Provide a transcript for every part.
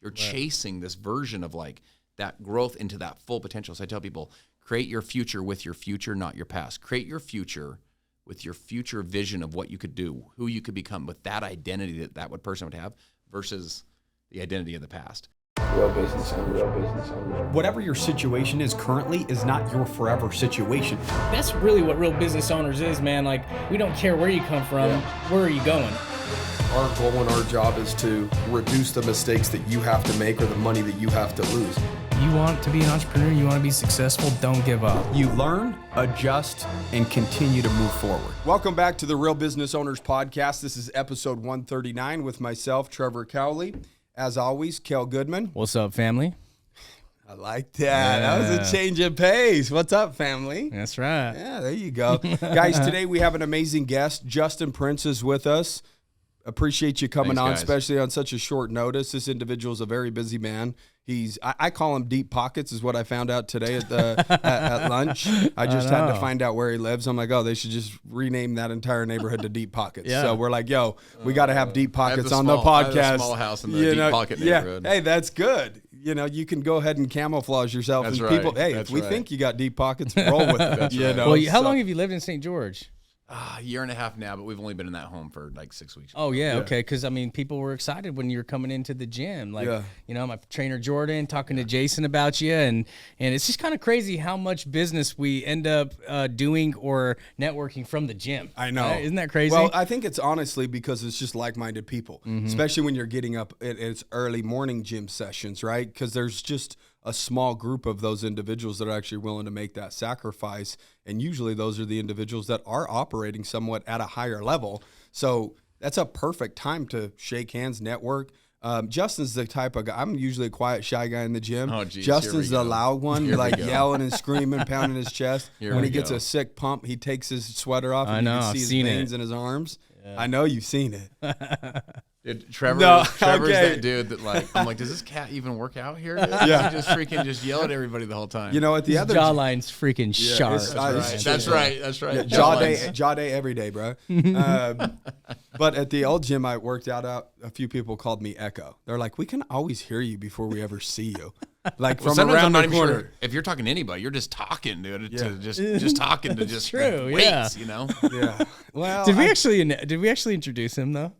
You're chasing this version of like that growth into that full potential. So I tell people, create your future with your future, not your past. Create your future with your future vision of what you could do, who you could become with that identity that person would have versus the identity of the past. Real business owner. Whatever your situation is currently is not your forever situation. That's really what real business owners is, man. Like, we don't care where you come from, where are you going? Our goal and our job is to reduce the mistakes that you have to make or the money that you have to lose. You want to be an entrepreneur, you want to be successful, don't give up. You learn, adjust, and continue to move forward. Welcome back to the Real Business Owners Podcast. This is episode 139 with myself, Trevor Cowley. As always, Kel Goodman. What's up, family? I like that. That was a change of pace. What's up, family? That's right. Yeah, there you go. Guys, today we have an amazing guest. Justin Prince is with us. Appreciate you coming on, especially on such a short notice. This individual is a very busy man. I call him Deep Pockets, is what I found out today at lunch. I just had to find out where he lives. I'm like, oh, they should just rename that entire neighborhood to Deep Pockets. Yeah. So we're like, yo, we got to have Deep Pockets on the podcast. I have a small house in the Deep Pocket neighborhood. Hey, that's good. You know, you can go ahead and camouflage yourself. That's and right. people, hey, if we think you got deep pockets, roll with it. That's right. Well, how long have you lived in St. George? A year and a half now, but we've only been in that home for like 6 weeks. Oh, yeah. Okay. Because, I mean, people were excited when you were coming into the gym. Like, you know, my trainer Jordan talking to Jason about you. And it's just kind of crazy how much business we end up doing or networking from the gym. I know. Isn't that crazy? Well, I think it's honestly because it's just like-minded people, especially when you're getting up at its early morning gym sessions, right? Because there's just a small group of those individuals that are actually willing to make that sacrifice. And usually those are the individuals that are operating somewhat at a higher level. So that's a perfect time to shake hands, network. Justin's the type of guy, I'm usually a quiet, shy guy in the gym. Oh, geez, Justin's the loud one, like yelling and screaming, pounding his chest. When he gets a sick pump, he takes his sweater off and you can see his veins in his arms. Yeah. I know you've seen it. Dude, Trevor's that dude that like, I'm like, does this cat even work out here? Yeah. He just freaking just yell at everybody the whole time. You know, at the other jawline's freaking sharp. That's right. Yeah, jaw day every day, bro. But at the old gym I worked out at, a few people called me Echo. They're like, we can always hear you before we ever see you. Like from around the corner. Sure. If you're talking to anybody, you're just talking, dude. To just talking to just true, weights, you know? Yeah. Well, did we actually introduce him though?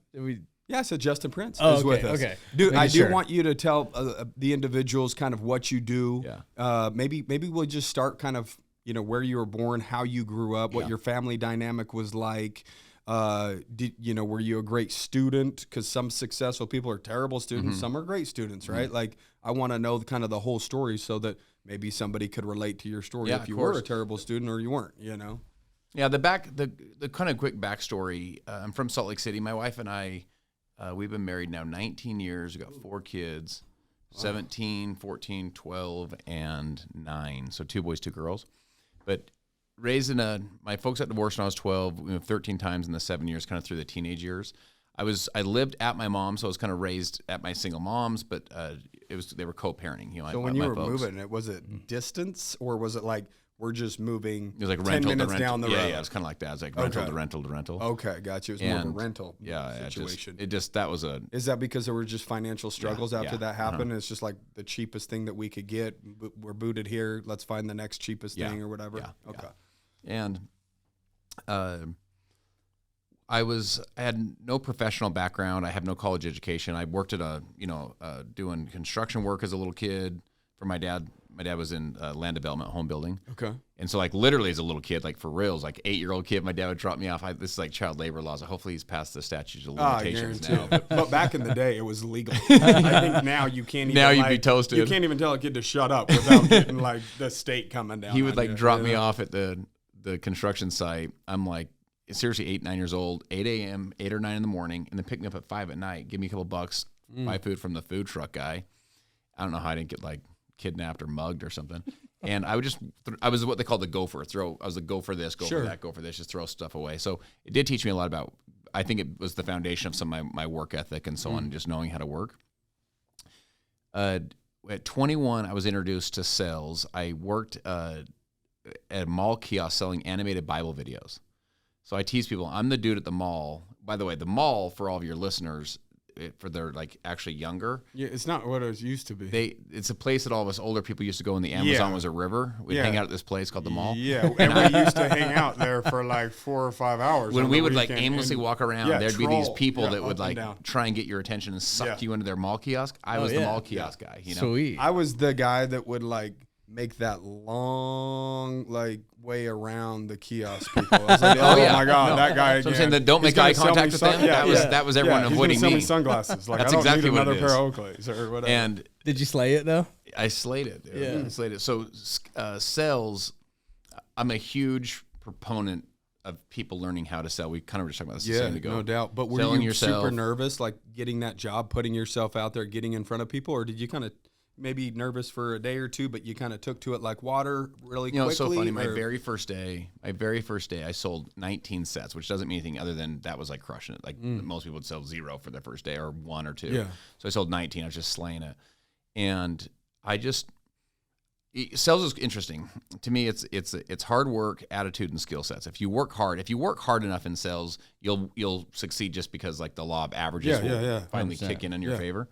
Yeah, so Justin Prince is with us. Okay. Dude, I do want you to tell the individuals kind of what you do. Yeah. Maybe we'll just start kind of, you know, where you were born, how you grew up, what your family dynamic was like. Were you a great student? Because some successful people are terrible students. Some are great students, right? Like, I want to know kind of the whole story so that maybe somebody could relate to your story if you were a terrible student or you weren't, you know? Yeah, the kind of quick backstory. I'm from Salt Lake City. My wife and I, we've been married now 19 years. We've got 4 kids, 17, 14, 12, and 9. So 2 boys, 2 girls. But raised my folks got divorced when I was 12, 13 times in the 7 years, kind of through the teenage years. I lived at my mom, so I was kind of raised at my single moms, but they were co-parenting. You know, so when you were moving, was it distance or was it like we're just moving? It was like 10 rental minutes to rental. down the road. Yeah, it was kind of like that. It was like rental to rental to rental. Okay, gotcha. It was more of a rental situation. Is that because there were just financial struggles after that happened? It's just like the cheapest thing that we could get. We're booted here. Let's find the next cheapest thing or whatever. Yeah. Okay. Yeah. And I had no professional background. I have no college education. I worked at doing construction work as a little kid for my dad. My dad was in land development, home building. Okay. And so, like, literally as a little kid, like, for reals, like, 8-year-old kid, my dad would drop me off. This is like child labor laws. Hopefully he's past the statute of limitations now. But back in the day, it was legal. I think now you can't even. Now you'd be toasted. You can't even tell a kid to shut up without getting, like, the state coming down. He would, like, drop me off at the construction site. I'm, like, seriously 8, 9 years old, 8 a.m., 8 or 9 in the morning, and then pick me up at 5 at night, give me a couple bucks, buy food from the food truck guy. I don't know how I didn't get, like, kidnapped or mugged or something. And I would I was what they call the gopher. I was a go for this, go for that, go for this, just throw stuff away. So it did teach me a lot about, I think it was the foundation of some of my work ethic and so on, just knowing how to work. At 21, I was introduced to sales. I worked at a mall kiosk selling animated Bible videos. So I tease people, I'm the dude at the mall. By the way, the mall, for all of your listeners, for their like actually younger. Yeah, it's not what it used to be. It's a place that all of us older people used to go when the Amazon was a river. We'd hang out at this place called the mall. Yeah, and we used to hang out there for like 4 or 5 hours. When we would like aimlessly walk around, there'd be these people that would like down. try and get your attention and suck you into their mall kiosk. I was the mall kiosk guy. You know? Sweet. I was the guy that would like make that long like way around the kiosk people. I was like, my God, that guy again. So I'm saying that don't make eye contact with them. That was everyone avoiding he's me. He's sunglasses. Like, That's I don't exactly need what another it pair is. of Oakleys or whatever. And did you slay it though? I slayed it. Dude. Yeah. I slayed it. So sales, I'm a huge proponent of people learning how to sell. We kind of were just talking about this a second ago. No doubt. But were Selling you yourself. super nervous, like getting that job, putting yourself out there, getting in front of people, or did you kind of maybe nervous for a day or two, but you kind of took to it like water really quickly? It's so funny. My very first day, I sold 19 sets, which doesn't mean anything other than that was like crushing it. Like most people would sell 0 for their first day or 1 or 2. Yeah. So I sold 19. I was just slaying it. And sales is interesting to me. It's hard work, attitude, and skill sets. If you work hard enough in sales, you'll succeed just because like the law of averages will finally 100%. kick in your favor.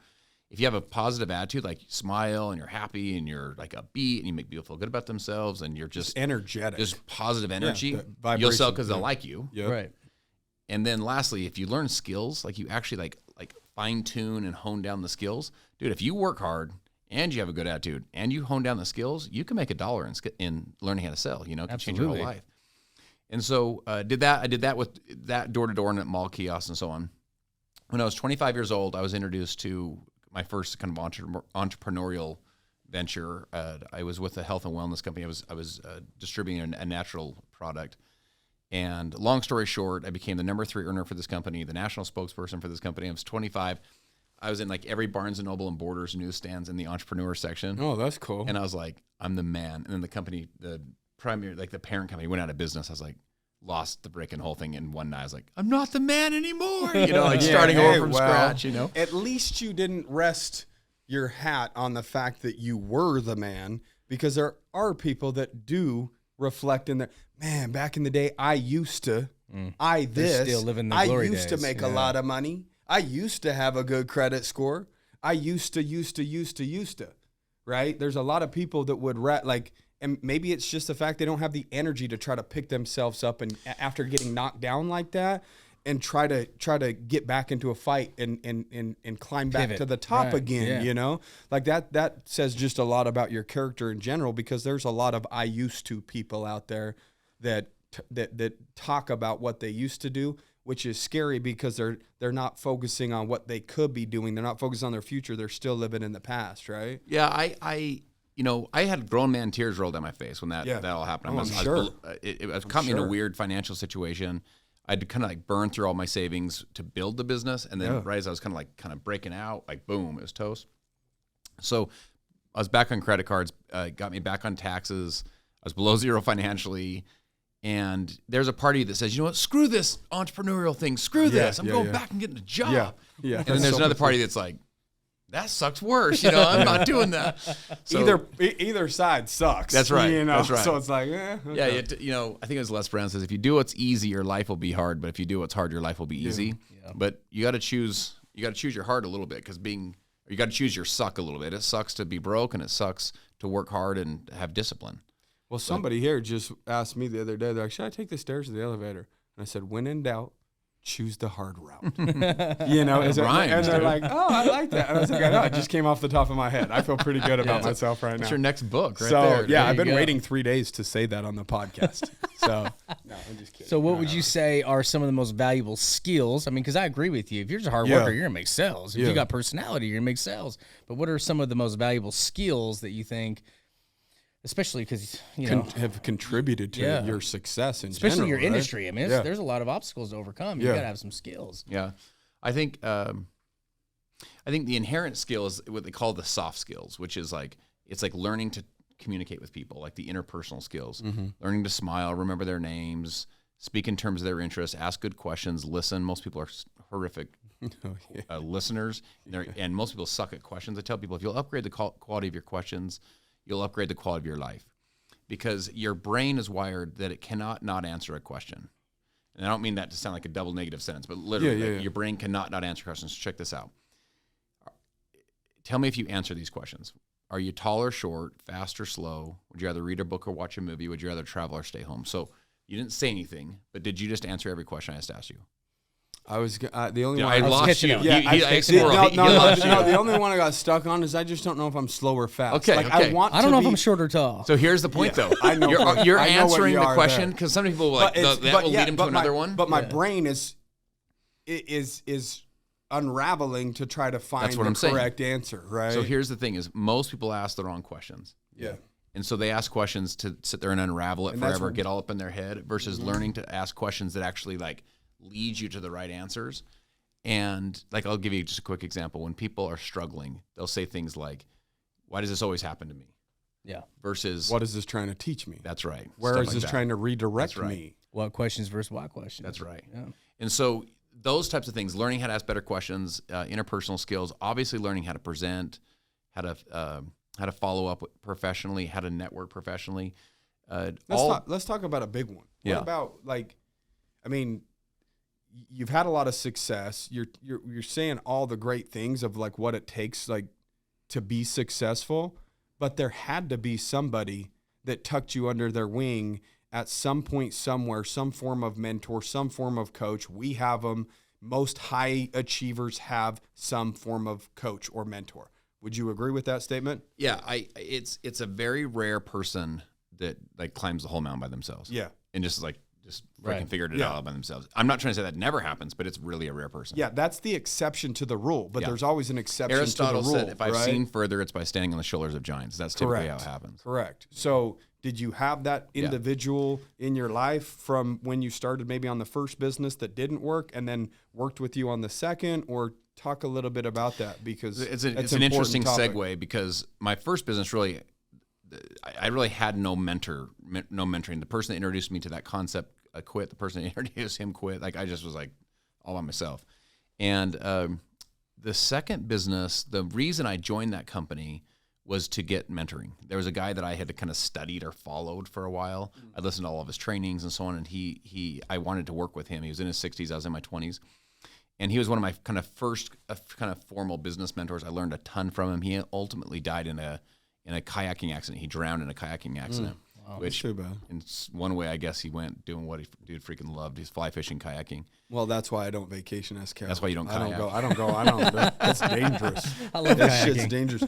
If you have a positive attitude, like you smile and you're happy and you're like upbeat and you make people feel good about themselves and you're just energetic, just positive energy, the you'll sell vibration, because they'll like you. Yep. Right. And then lastly, if you learn skills, like you actually like fine tune and hone down the skills, dude, if you work hard and you have a good attitude and you hone down the skills, you can make $1 in learning how to sell, you know, it can change your whole life. And so I did that with that door-to-door and at mall kiosks and so on. When I was 25 years old, I was introduced to my first kind of entrepreneurial venture. I was with a health and wellness company. I was distributing a natural product. And long story short, I became the number 3 earner for this company, the national spokesperson for this company. I was 25. I was in like every Barnes & Noble and Borders newsstands in the entrepreneur section. Oh, that's cool. And I was like, I'm the man. And then the company, the parent company went out of business. I was like, lost the brick and whole thing in one night. I was like, I'm not the man anymore. You know, like starting over from scratch, you know. At least you didn't rest your hat on the fact that you were the man, because there are people that do reflect in their, man, back in the day, I used to, still living the glory used to days. make a lot of money. I used to have a good credit score. I used to, right? There's a lot of people that would and maybe it's just the fact they don't have the energy to try to pick themselves up and after getting knocked down like that and try to get back into a fight and climb back to the top again, you know? Like that says just a lot about your character in general, because there's a lot of I used to people out there that talk about what they used to do, which is scary because they're not focusing on what they could be doing. They're not focused on their future. They're still living in the past, right? Yeah, I had grown man tears roll down my face when that all happened. It caught me in a weird financial situation. I had to kind of like burn through all my savings to build the business, and then right as I was kind of breaking out, like boom, it was toast. So I was back on credit cards, got me back on taxes. I was below zero financially. And there's a party that says, you know what, screw this entrepreneurial thing, screw this. I'm going back and getting a job. Yeah. And then there's another party that's like, that sucks worse. You know, I'm not doing that. So, either side sucks. That's right. You know? That's right. So it's like, okay. Yeah. I think it was Les Brown says, if you do what's easy, your life will be hard. But if you do what's hard, your life will be easy. Yeah. But you got to choose your heart a little bit, because you got to choose your suck a little bit. It sucks to be broke, and it sucks to work hard and have discipline. Well, somebody here just asked me the other day, they're like, should I take the stairs or the elevator? And I said, when in doubt, choose the hard route. You know, rhymes, and they're like, oh, I like that. And I was like, I know, it just came off the top of my head. I feel pretty good about myself right now. That's your next book right so, there. Yeah, I've been waiting 3 days to say that on the podcast. So, no, I'm just kidding. So what would you say are some of the most valuable skills? I mean, because I agree with you. If you're just a hard worker, you're going to make sales. If you got personality, you're going to make sales. But what are some of the most valuable skills that you think, especially because have contributed to your success in especially general, your right? industry? I mean, there's a lot of obstacles to overcome. You got to have some skills. Yeah, I think the inherent skill is what they call the soft skills, which is like it's like learning to communicate with people, like the interpersonal skills, learning to smile, remember their names, speak in terms of their interests, ask good questions, listen. Most people are horrific listeners, and most people suck at questions. I tell people, if you'll upgrade the quality of your questions, you'll upgrade the quality of your life, because your brain is wired that it cannot not answer a question. And I don't mean that to sound like a double negative sentence, but literally your brain cannot not answer questions. Check this out. Tell me if you answer these questions. Are you tall or short, fast or slow? Would you rather read a book or watch a movie? Would you rather travel or stay home? So you didn't say anything, but did you just answer every question I just asked you? I was the only one I lost you. Yeah, The only one I got stuck on is I just don't know if I'm slow or fast. Okay, like, okay. I don't know if I'm short or tall. So here's the point, though. I know you're I know answering what you the are question there. because some people will that will lead them to another one. But my brain is unraveling to try to find the correct answer, right? So here's the thing: is most people ask the wrong questions. Yeah. And so they ask questions to sit there and unravel it forever, get all up in their head, versus learning to ask questions that actually like lead you to the right answers. And like, I'll give you just a quick example. When people are struggling, they'll say things like, "Why does this always happen to me?" Yeah. Versus, "What is this trying to teach me?" That's right. Where is this trying to redirect me? What questions versus what questions? That's right. Yeah. And so those types of things, learning how to ask better questions, interpersonal skills, obviously learning how to present, how to follow up professionally, how to network professionally. Let's talk about a big one. Yeah. What about, like, I mean, you've had a lot of success. You're saying all the great things of like what it takes like to be successful, but there had to be somebody that tucked you under their wing at some point somewhere, some form of mentor, some form of coach. We have them. Most high achievers have some form of coach or mentor. Would you agree with that statement? Yeah, it's a very rare person that like climbs the whole mountain by themselves. Yeah. And just freaking figured it out by themselves. I'm not trying to say that never happens, but it's really a rare person. Yeah, that's the exception to the rule, but there's always an exception Aristotle to the rule. said, if I've seen further, it's by standing on the shoulders of giants. That's typically how it happens. Correct. So did you have that individual in your life from when you started maybe on the first business that didn't work and then worked with you on the second, or talk a little bit about that? Because it's an interesting segue, because my first business really, I really had no mentoring. The person that introduced me to that concept quit. The person that introduced him quit. Like, I just was like all by myself. And the second business, the reason I joined that company was to get mentoring. There was a guy that I had kind of studied or followed for a while. I listened to all of his trainings and so on, and I wanted to work with him. He was in his 60s. I was in my 20s. And he was one of my kind of first kind of formal business mentors. I learned a ton from him. He ultimately died in a kayaking accident. He drowned in a kayaking accident. Wow, which, too bad. In one way, I guess he went doing what he freaking loved. He's fly fishing, kayaking. Well, that's why I don't vacation as Cal. That's why you don't kayak. I don't go. That's dangerous. I love that kayaking. Shit's dangerous.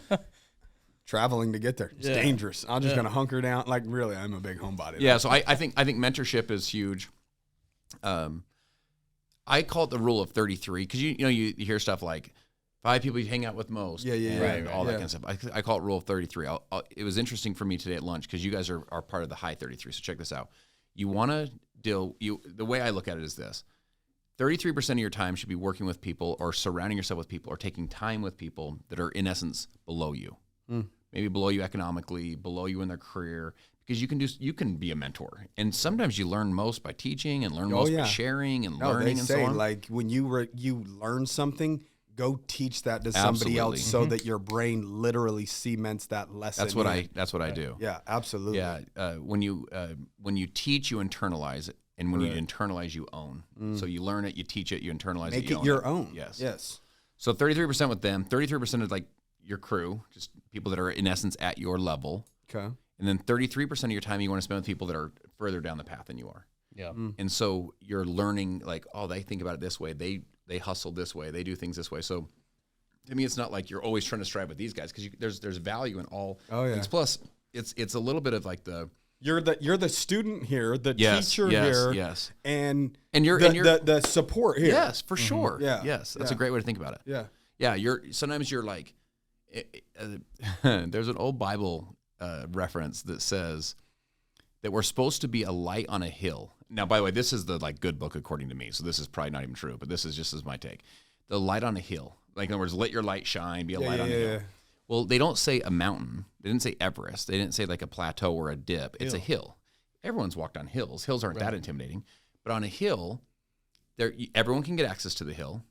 Traveling to get there, it's dangerous. I'm just gonna hunker down. Like, really, I'm a big homebody. Yeah, so I think mentorship is huge. I call it the rule of 33, because you hear stuff like 5 people you hang out with most, all that kind of stuff. I call it rule of 33. It was interesting for me today at lunch, because you guys are part of the high 33. So check this out. You want to the way I look at it is this: 33% of your time should be working with people, or surrounding yourself with people, or taking time with people that are in essence below you. Maybe below you economically, below you in their career, because you can be a mentor. And sometimes you learn most by teaching, and learn most by sharing and learning and so on. Like, when you learn something, go teach that to somebody else, so that your brain literally cements that lesson. That's what I do. Yeah, absolutely. Yeah, when you teach, you internalize it, and when you internalize, you own. So you learn it, you teach it, you internalize it, make it your own. Yes. So 33% with them, 33% is like your crew, just people that are in essence at your level. Okay. And then 33% of your time you want to spend with people that are further down the path than you are. Yeah. And so you're learning, like, oh, they think about it this way. They hustle this way. They do things this way. So to me, it's not like you're always trying to strive with these guys, because there's value in all things. Plus, it's a little bit of like you're the student here, the teacher here, and you're the support here. Yes, for sure. Yeah. Yes, that's a great way to think about it. Yeah. Yeah. Sometimes you're like, there's an old Bible reference that says that we're supposed to be a light on a hill. Now, by the way, this is the good book according to me, so this is probably not even true, but this is just as my take. The light on a hill, like, in other words, let your light shine, be a light on a hill. Well, they don't say a mountain. They didn't say Everest. They didn't say like a plateau or a dip. It's a hill. Everyone's walked on hills. Hills aren't that intimidating, but on a hill, everyone can get access to the hill.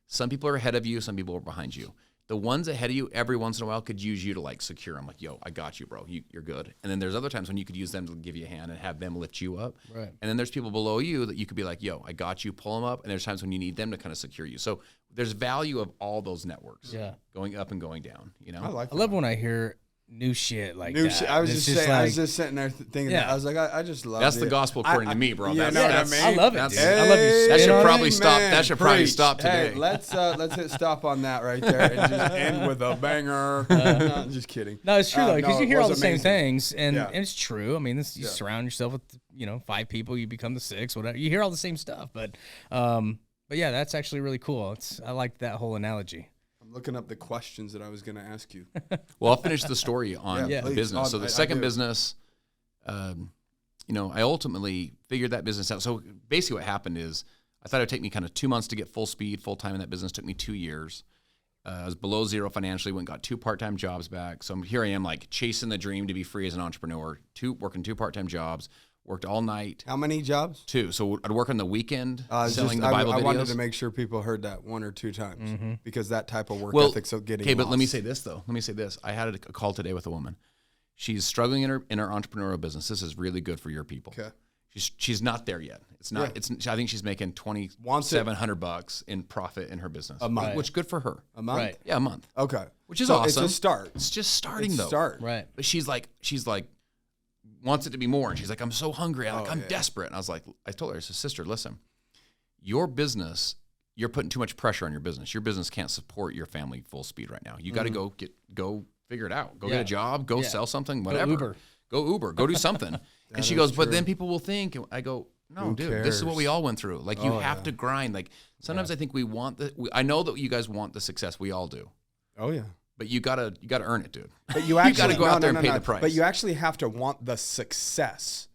Some people are ahead of you. Some people are behind you. The ones ahead of you every once in a while could use you to like secure them. Like, yo, I got you, bro. You're good. And then there's other times when you could use them to give you a hand and have them lift you up. Right. And then there's people below you that you could be like, yo, I got you, pull them up. And there's times when you need them to kind of secure you. So there's value of all those networks. Yeah. Going up and going down, you know? I love when I hear new shit like New that. shit. I was It's just saying. like, I was just sitting there thinking. Yeah. I was like, I just love That's it. the gospel according to me, bro. You That's, know what I that's, mean? I love it, that's- dude. I love you. That spit should on it. probably stop. Amen. That should probably Preach. stop today. Hey, let's hit stop on that right there and just end with a banger. No, just kidding. No, it's true though, because no, you it hear all the was same amazing. things, and, Yeah. and it's true. I mean, this, you surround yourself with 5 people, you become the 6, whatever. You hear all the same stuff, but yeah, that's actually really cool. I like that whole analogy. I'm looking up the questions that I was going to ask you. Well, I'll finish the story on Yeah, the please. business. So I the second do. business, I ultimately figured that business out. So basically what happened is I thought it would take me kind of 2 months to get full speed, full time in that business. It took me 2 years. I was below zero financially, went and got 2 part-time jobs back. So here I am like chasing the dream to be free as an entrepreneur, working 2 part-time jobs, worked all night. How many jobs? 2. So I'd work on the weekend selling the I Bible videos. wanted to make sure people heard that 1 or 2 times because that type of work Well, ethic's so getting okay, but let me lost. say this though. Let me say this. I had a call today with a woman. She's struggling in her entrepreneurial business. This is really good for your people. Okay. She's not there yet. It's not. Yeah. It's. I think she's making Wants it. $2,700 in profit in her business A month. which good for her. A month? Right. Yeah, a month. Okay. Which is so awesome. It's a start. It's just starting It's though. start. Right. But she's like wants it to be more, and she's like, I'm so hungry. I'm Oh, yeah. desperate. And I was like, I told her, I said, sister, listen, your business, you're putting too much pressure on your business. Your business can't support your family full speed right now. You got to go figure it out. Go get Yeah. a job. Go Yeah. sell something. Whatever. Uber. Go Uber. Go do something. And she is goes, but true. then people will think. And I go, no, Who dude, this is what we cares? all went through. Like you Oh, have yeah. to grind. Like sometimes I think we want I know that you guys want the success. We all do. Oh yeah. But you gotta earn it, dude. But you actually gotta go out there and pay the price. But you actually have to want the success,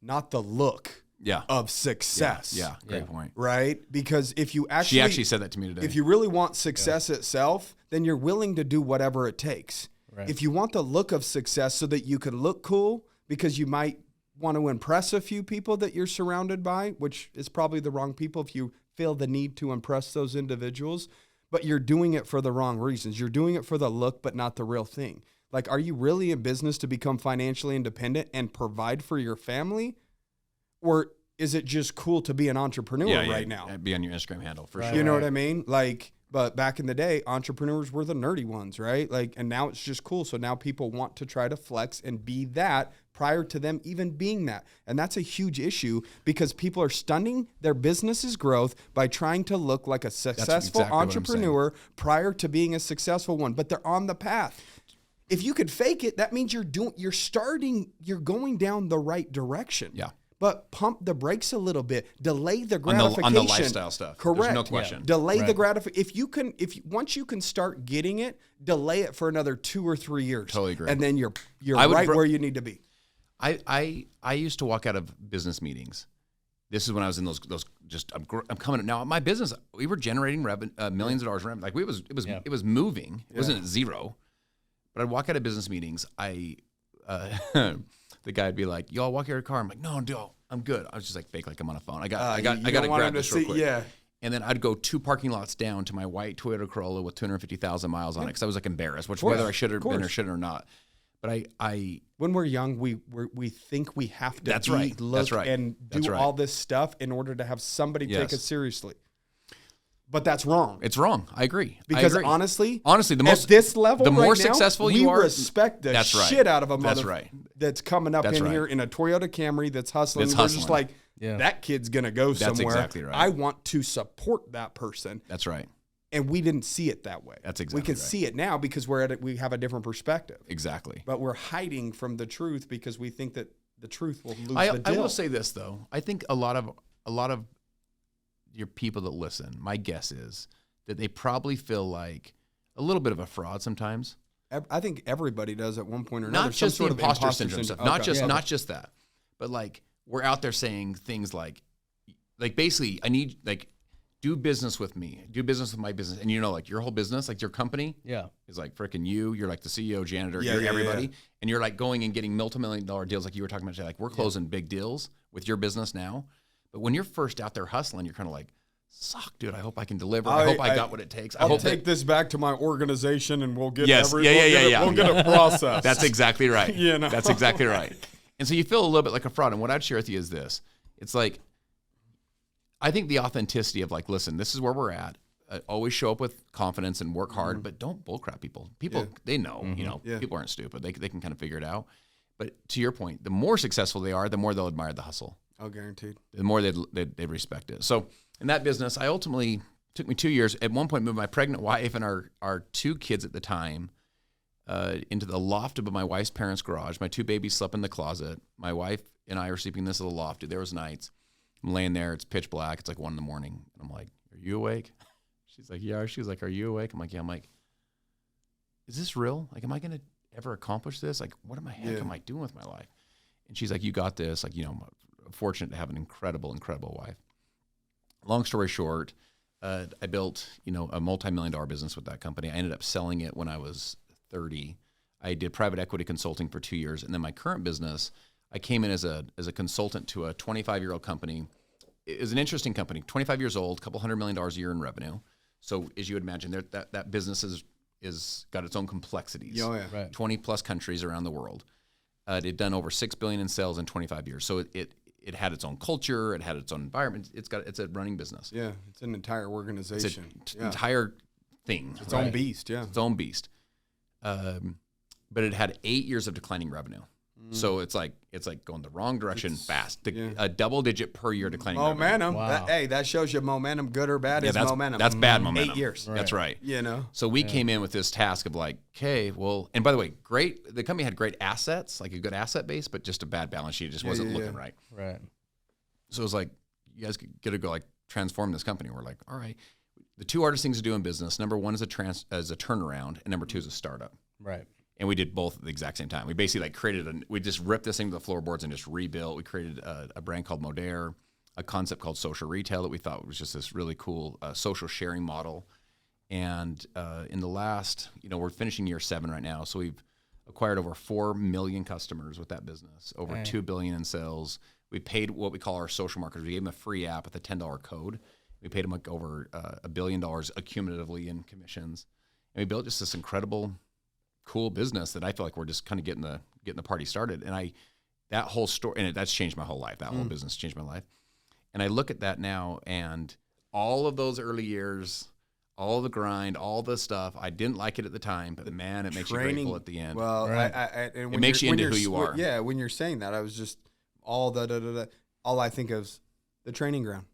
not the look Yeah. of success. Yeah. Great Yeah. point. Right? Because if you She actually said that to me today. if you really want success itself, then you're willing to do whatever it takes. Right. If you want the look of success so that you can look cool because you might want to impress a few people that you're surrounded by, which is probably the wrong people if you feel the need to impress those individuals, but you're doing it for the wrong reasons. You're doing it for the look, but not the real thing. Like, are you really in business to become financially independent and provide for your family? Or is it just cool to be an entrepreneur right now? Be on your Instagram handle for Right. sure. You know what I mean? Like, but back in the day, entrepreneurs were the nerdy ones, right? Like, and now it's just cool. So now people want to try to flex and be that prior to them even being that. And that's a huge issue because people are stunning their business's growth by trying to look like a successful exactly what I'm entrepreneur prior to being a successful one, but they're on the path. If you could fake it, that means you're going down the right direction. Yeah. But pump the brakes a little bit. Delay the On gratification. the lifestyle stuff. Correct. There's no question. Delay the Right. gratification. Once you can start getting it, delay it for another 2 or 3 years. Totally agree. And then you're I would right bro- where you need to be. I used to walk out of business meetings. This is when I was in those just I'm coming now. My business, we were generating millions of dollars in revenue. Like it was moving. It wasn't at zero. But I'd walk out of business meetings. The guy would be like, "Yo, I'll walk out of your car." I'm like, "No, I'm good." I was just like fake, like I'm on a phone. I got to grab this real quick. Yeah. And then I'd go 2 parking lots down to my white Toyota Corolla with 250,000 miles on it because I was like embarrassed, whether I should have been or shouldn't or not. But I When we're young, we think we have to That's be, right. look, That's right. and That's do right. all this stuff in order to have somebody take Yes. us seriously. But that's wrong. it's wrong. I agree. Because I agree. honestly, the most at this level, the more right now, successful we you are, respect the that's right. shit out of a That's mother right. that's coming up That's in right. here in a Toyota Camry that's hustling. That's We're just hustling. like, Yeah. that kid's gonna go That's somewhere. exactly right. I want to support that person, That's right. and we didn't see it that way. That's We exactly can right. see it now because we have a different perspective, Exactly. but we're hiding from the truth because we think that the truth will lose I the deal. will say this though. I think a lot of your people that listen, my guess is that they probably feel like a little bit of a fraud sometimes. I think everybody does at one point or another. Not some just the sort of imposter syndrome stuff. Not Okay. not just that. But like we're out there saying things like basically I need like do business with me. Do business with my business. And like your whole business, like your company Yeah. is like freaking you. You're like the CEO, janitor, Yeah, you're yeah, everybody. yeah. And you're like going and getting multi-million-dollar deals like you were talking about today. Like we're closing big deals with your business now. But when you're first out there hustling, you're kind of like, suck, dude. I hope I can deliver. I hope I got what it takes. I'll take this back to my organization and we'll get We'll get a process. That's exactly right. You know? That's exactly right. And so you feel a little bit like a fraud. And what I'd share with you is this. It's like, I think the authenticity of like, listen, this is where we're at. Always show up with confidence and work hard, but don't bullcrap people. People, they know, people aren't stupid. They can kind of figure it out. But to your point, the more successful they are, the more they'll admire the hustle. Oh, guaranteed. The more they'd respect it. So in that business, I ultimately, took me 2 years. At one point, moved my pregnant wife and our 2 kids at the time into the loft above my wife's parents' garage. My 2 babies slept in the closet. My wife and I were sleeping in this little loft. Dude, there was nights. I'm laying there. It's pitch black. It's like 1 a.m. And I'm like, are you awake? She's like, yeah. She was like, are you awake? I'm like, yeah. I'm like, is this real? Like, am I going to ever accomplish this? Like, what am I doing with my life? And she's like, you got this. Like, I'm fortunate to have an incredible, incredible wife. Long story short, I built, a multi-million-dollar business with that company. I ended up selling it when I was 30. I did private equity consulting for 2 years. And then my current business, I came in as a consultant to a 25-year-old company. It was an interesting company, 25 years old, couple $100 million a year in revenue. So as you would imagine, that business is got its own complexities. Oh, yeah. Right. 20 plus countries around the world. It done over $6 billion in sales in 25 years. So it had its own culture. It had its own environment. It's a running business. Yeah, it's an entire organization. It's an entire thing. Its own beast, yeah. Its own beast. But it had 8 years of declining revenue. So it's like going the wrong direction fast. A double-digit per year declining momentum. revenue. That shows you momentum, good or bad, is momentum. That's bad momentum. 8 years. Right. That's right. So we came in with this task of like, okay, well, and by the way, the company had great assets, like a good asset base, but just a bad balance sheet. It just wasn't looking right. Right. So it was like, you guys got to go like transform this company. We're like, all right. The 2 hardest things to do in business, number 1 is a turnaround, and number 2 is a startup. Right. And we did both at the exact same time. We basically we just ripped this thing to the floorboards and just rebuilt. We created a brand called Modere, a concept called social retail that we thought was just this really cool social sharing model. And in the last, we're finishing year 7 right now. So we've acquired over 4 million customers with that business, over $2 billion in sales. We paid what we call our social marketers. We gave them a free app with a $10 code. We paid them like over $1 billion accumulatively in commissions. And we built just this incredible, cool business that I feel like we're just kind of getting the party started. And that whole story, and that's changed my whole life. That whole business changed my life. And I look at that now, and all of those early years, all the grind, all the stuff, I didn't like it at the time, but man, it makes you grateful at the end. Well, it makes you into who you are. Yeah, when you're saying that, I was just all I think of is the training ground.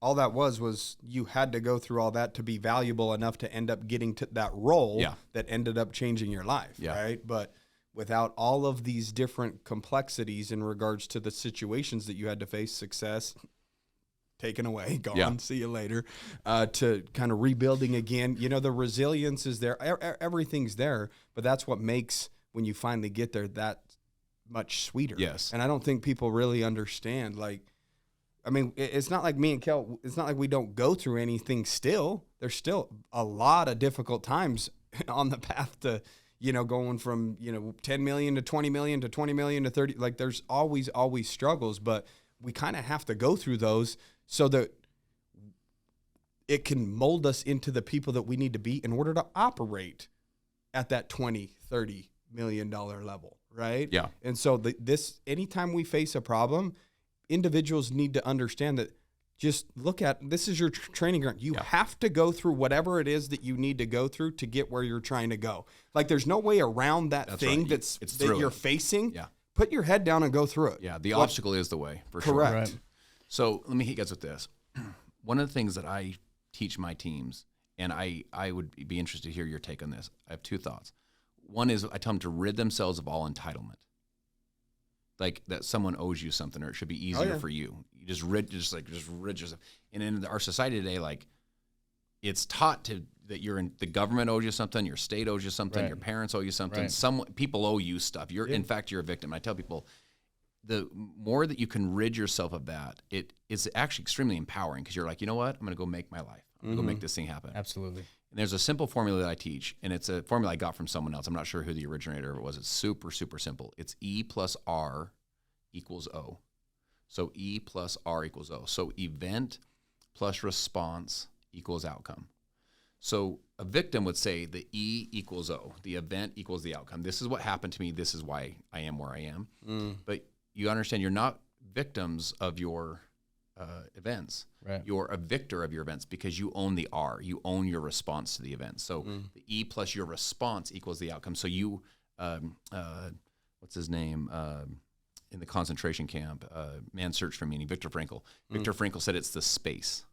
All that was you had to go through all that to be valuable enough to end up getting to that role that ended up changing your life, right? But without all of these different complexities in regards to the situations that you had to face, success taken away, gone, see you later, to kind of rebuilding again. The resilience is there. Everything's there, but that's what makes, when you finally get there, that much sweeter. Yes. And I don't think people really understand, it's not like me and Kel, it's not like we don't go through anything still. There's still a lot of difficult times on the path to, going from, 10 million to 20 million to 20 million to 30. Like, there's always struggles, but we kind of have to go through those so that it can mold us into the people that we need to be in order to operate at that 20, 30 million dollar level, right? Yeah. And so anytime we face a problem, individuals need to understand that, just look at, this is your training ground. You have to go through whatever it is that you need to go through to get where you're trying to go. Like, there's no way around that thing right. that you're facing. Yeah. Put your head down and go through it. Yeah, the obstacle is the way, for sure. Correct. Right. So let me hit you guys with this. One of the things that I teach my teams, and I would be interested to hear your take on this. I have 2 thoughts. One is I tell them to rid themselves of all entitlement. Like that someone owes you something, or it should be easier for you. You just rid yourself. And in our society today, like, it's taught that the government owes you something, your state owes you something, your parents owe you something. Right. Some people owe you stuff. In fact, you're a victim. I tell people, the more that you can rid yourself of that, it is actually extremely empowering, because you're like, you know what? I'm going to go make my life. I'm going to go make this thing happen. Absolutely. And there's a simple formula that I teach, and it's a formula I got from someone else. I'm not sure who the originator of it was. It's super, super simple. It's E plus R equals O. So E plus R equals O. So event plus response equals outcome. So a victim would say the E equals O, the event equals the outcome. This is what happened to me. This is why I am where I am. But you understand you're not victims of your events. Right. You're a victor of your events because you own the R. You own your response to the event. So the E plus your response equals the outcome. So you, what's his name? In the concentration camp, Man's Search for Meaning, Viktor Frankl. Viktor Frankl said it's the space.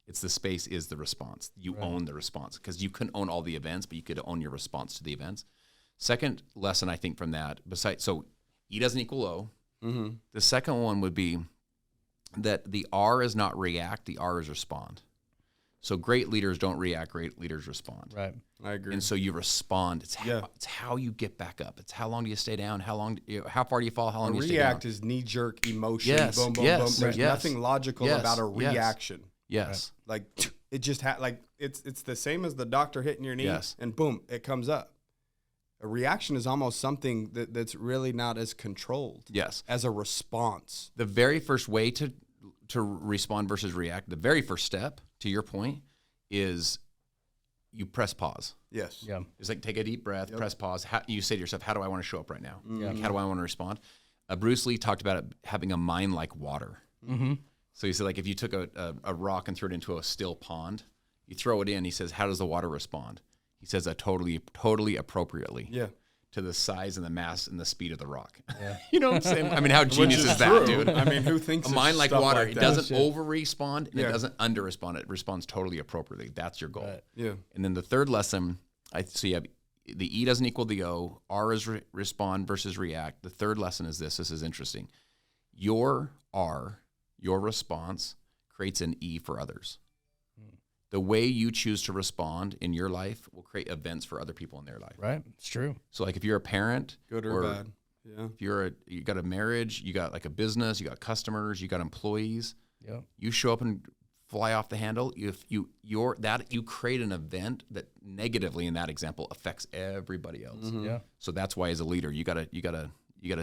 It's the space is the response. You own the response because you couldn't own all the events, but you could own your response to the events. Second lesson, I think, from that, so E doesn't equal O. The second one would be that the R is not react, the R is respond. So great leaders don't react, great leaders respond. Right. I agree. And so you respond. It's how you get back up. It's how long do you stay down? How far do you fall? How long do you stay down? React is knee-jerk emotion. Yes, Boom, boom, yes, boom. There's yes. nothing logical Yes, about a yes. reaction. Yes. Like it just it's the same as the doctor hitting your knee, Yes. and boom, it comes up. A reaction is almost something that's really not as controlled. Yes. As a response. The very first way to respond versus react, the very first step, to your point, is you press pause. Yes. Yeah. It's like take a deep breath, press pause. You say to yourself, how do I want to show up right now? Yeah. Like, how do I want to respond? Bruce Lee talked about it having a mind like water. So he said, like, if you took a rock and threw it into a still pond, you throw it in, he says, how does the water respond? He says, totally appropriately. Yeah. To the size and the mass and the speed of the rock. Yeah. You know what I'm saying? I mean, how genius is that, dude? I mean, who thinks A mind like stuff water. like It that? doesn't over-respond and Yeah. it doesn't under-respond. It responds totally appropriately. That's your goal. Right. Yeah. And then the third lesson, so you have the E doesn't equal the O. R is respond versus react. The third lesson is this. This is interesting. Your R, your response, creates an E for others. The way you choose to respond in your life will create events for other people in their life. Right. It's true. So like if you're a parent, Good or bad. Yeah. if you got a marriage, you got like a business, you got customers, you got employees, Yeah. you show up and fly off the handle. If you create an event that negatively in that example affects everybody else. Yeah. So that's why as a leader, you gotta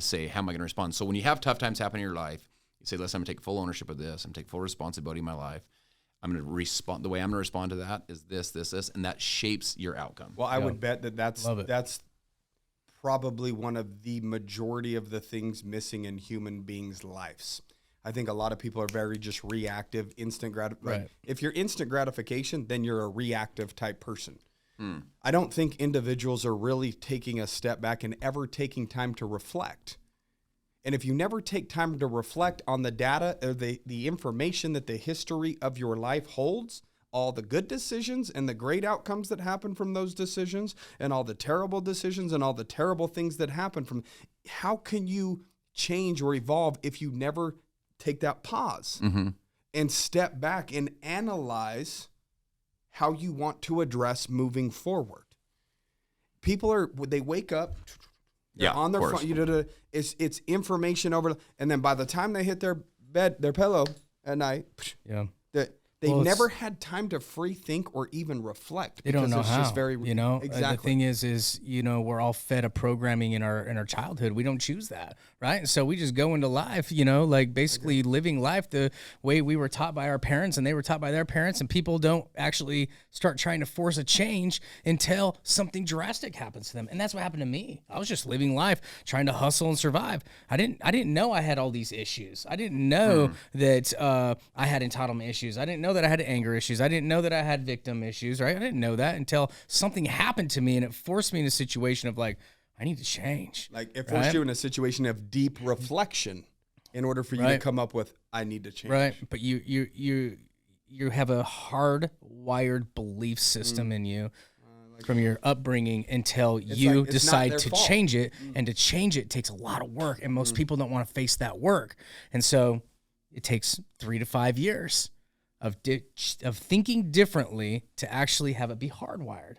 say, how am I gonna respond? So when you have tough times happen in your life, you say, listen, I'm gonna take full ownership of this. I'm gonna take full responsibility in my life. I'm going to respond. The way I'm going to respond to that is this, and that shapes your outcome. Well, I would bet that's Love it. that's probably one of the majority of the things missing in human beings' lives. I think a lot of people are very just reactive, instant gratification. Right. If you're instant gratification, then you're a reactive type person. I don't think individuals are really taking a step back and ever taking time to reflect. And if you never take time to reflect on the data or the information that the history of your life holds, all the good decisions and the great outcomes that happen from those decisions and all the terrible decisions and all the terrible things that happen from, how can you change or evolve if you never take that pause and step back and analyze how you want to address moving forward? People they wake up, they're on their phone, it's information over, and then by the time they hit their bed, their pillow at night, Yeah. they Well, never had time to free think or even reflect. They don't know it's how. Just very, The exactly. thing is we're all fed a programming in our childhood. We don't choose that, right? And so we just go into life, like basically living life the way we were taught by our parents and they were taught by their parents. And people don't actually start trying to force a change until something drastic happens to them. And that's what happened to me. I was just living life, trying to hustle and survive. I didn't know I had all these issues. I didn't know that I had entitlement issues. I didn't know that I had anger issues. I didn't know that I had victim issues, right? I didn't know that until something happened to me and it forced me in a situation of like, I need to change. Like it forced you in a situation of deep reflection in order for you to come up with, I need to change. Right. But you have a hardwired belief system in you from your upbringing until you like, it's not decide their to fault. change it. And to change it takes a lot of work. And most people don't want to face that work. And so it takes 3 to 5 years of thinking differently to actually have it be hardwired,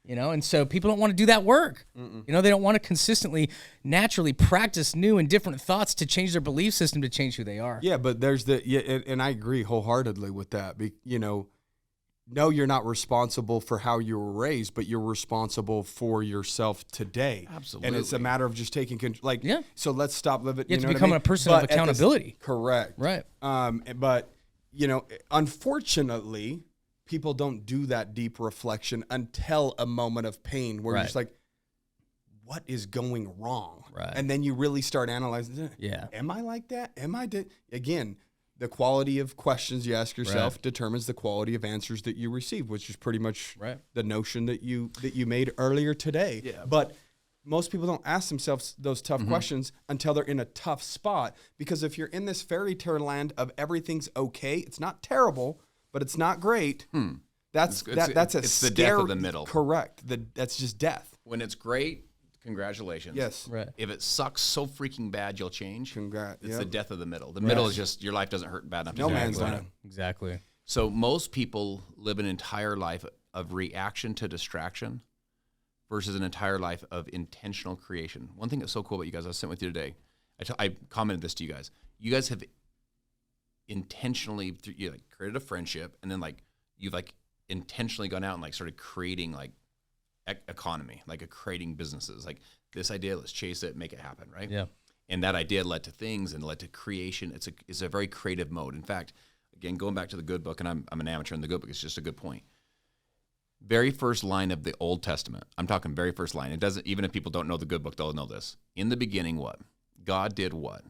and so people don't want to do that work. They don't want to consistently, naturally practice new and different thoughts to change their belief system to change who they are. Yeah, but there's and I agree wholeheartedly with that. No, you're not responsible for how you were raised, but you're responsible for yourself today. Absolutely. And it's a matter of just taking control. So let's stop living. You have to know what I become mean? a person But of accountability. correct. Right. But unfortunately, people don't do that deep reflection until a moment of pain where you're just like, what is going wrong? Right. And then you really start analyzing, am I like that? Again, the quality of questions you ask yourself determines the quality of answers that you receive, which is pretty much the notion that you made earlier today. Yeah. But most people don't ask themselves those tough questions until they're in a tough spot, because if you're in this fairy tale land of everything's okay, it's not terrible, but it's not great. That's it's the death of the middle. Correct. That's just death. When it's great, congratulations. Yes. Right. If it sucks so freaking bad you'll change, it's the death of the middle. The middle is just your life doesn't hurt bad enough. No man's land. Exactly. So most people live an entire life of reaction to distraction versus an entire life of intentional creation. One thing that's so cool about you guys, I was sitting with you today. I commented this to you guys. You guys have intentionally created a friendship, and then you've intentionally gone out and started creating economy, creating businesses. Like this idea, let's chase it, make it happen, right? Yeah. And that idea led to things and led to creation. It's a very creative mode. In fact, again, going back to the good book, and I'm an amateur in the good book, it's just a good point. Very first line of the Old Testament. I'm talking very first line. It doesn't, even if people don't know the good book, they'll know this. In the beginning, what? God did what?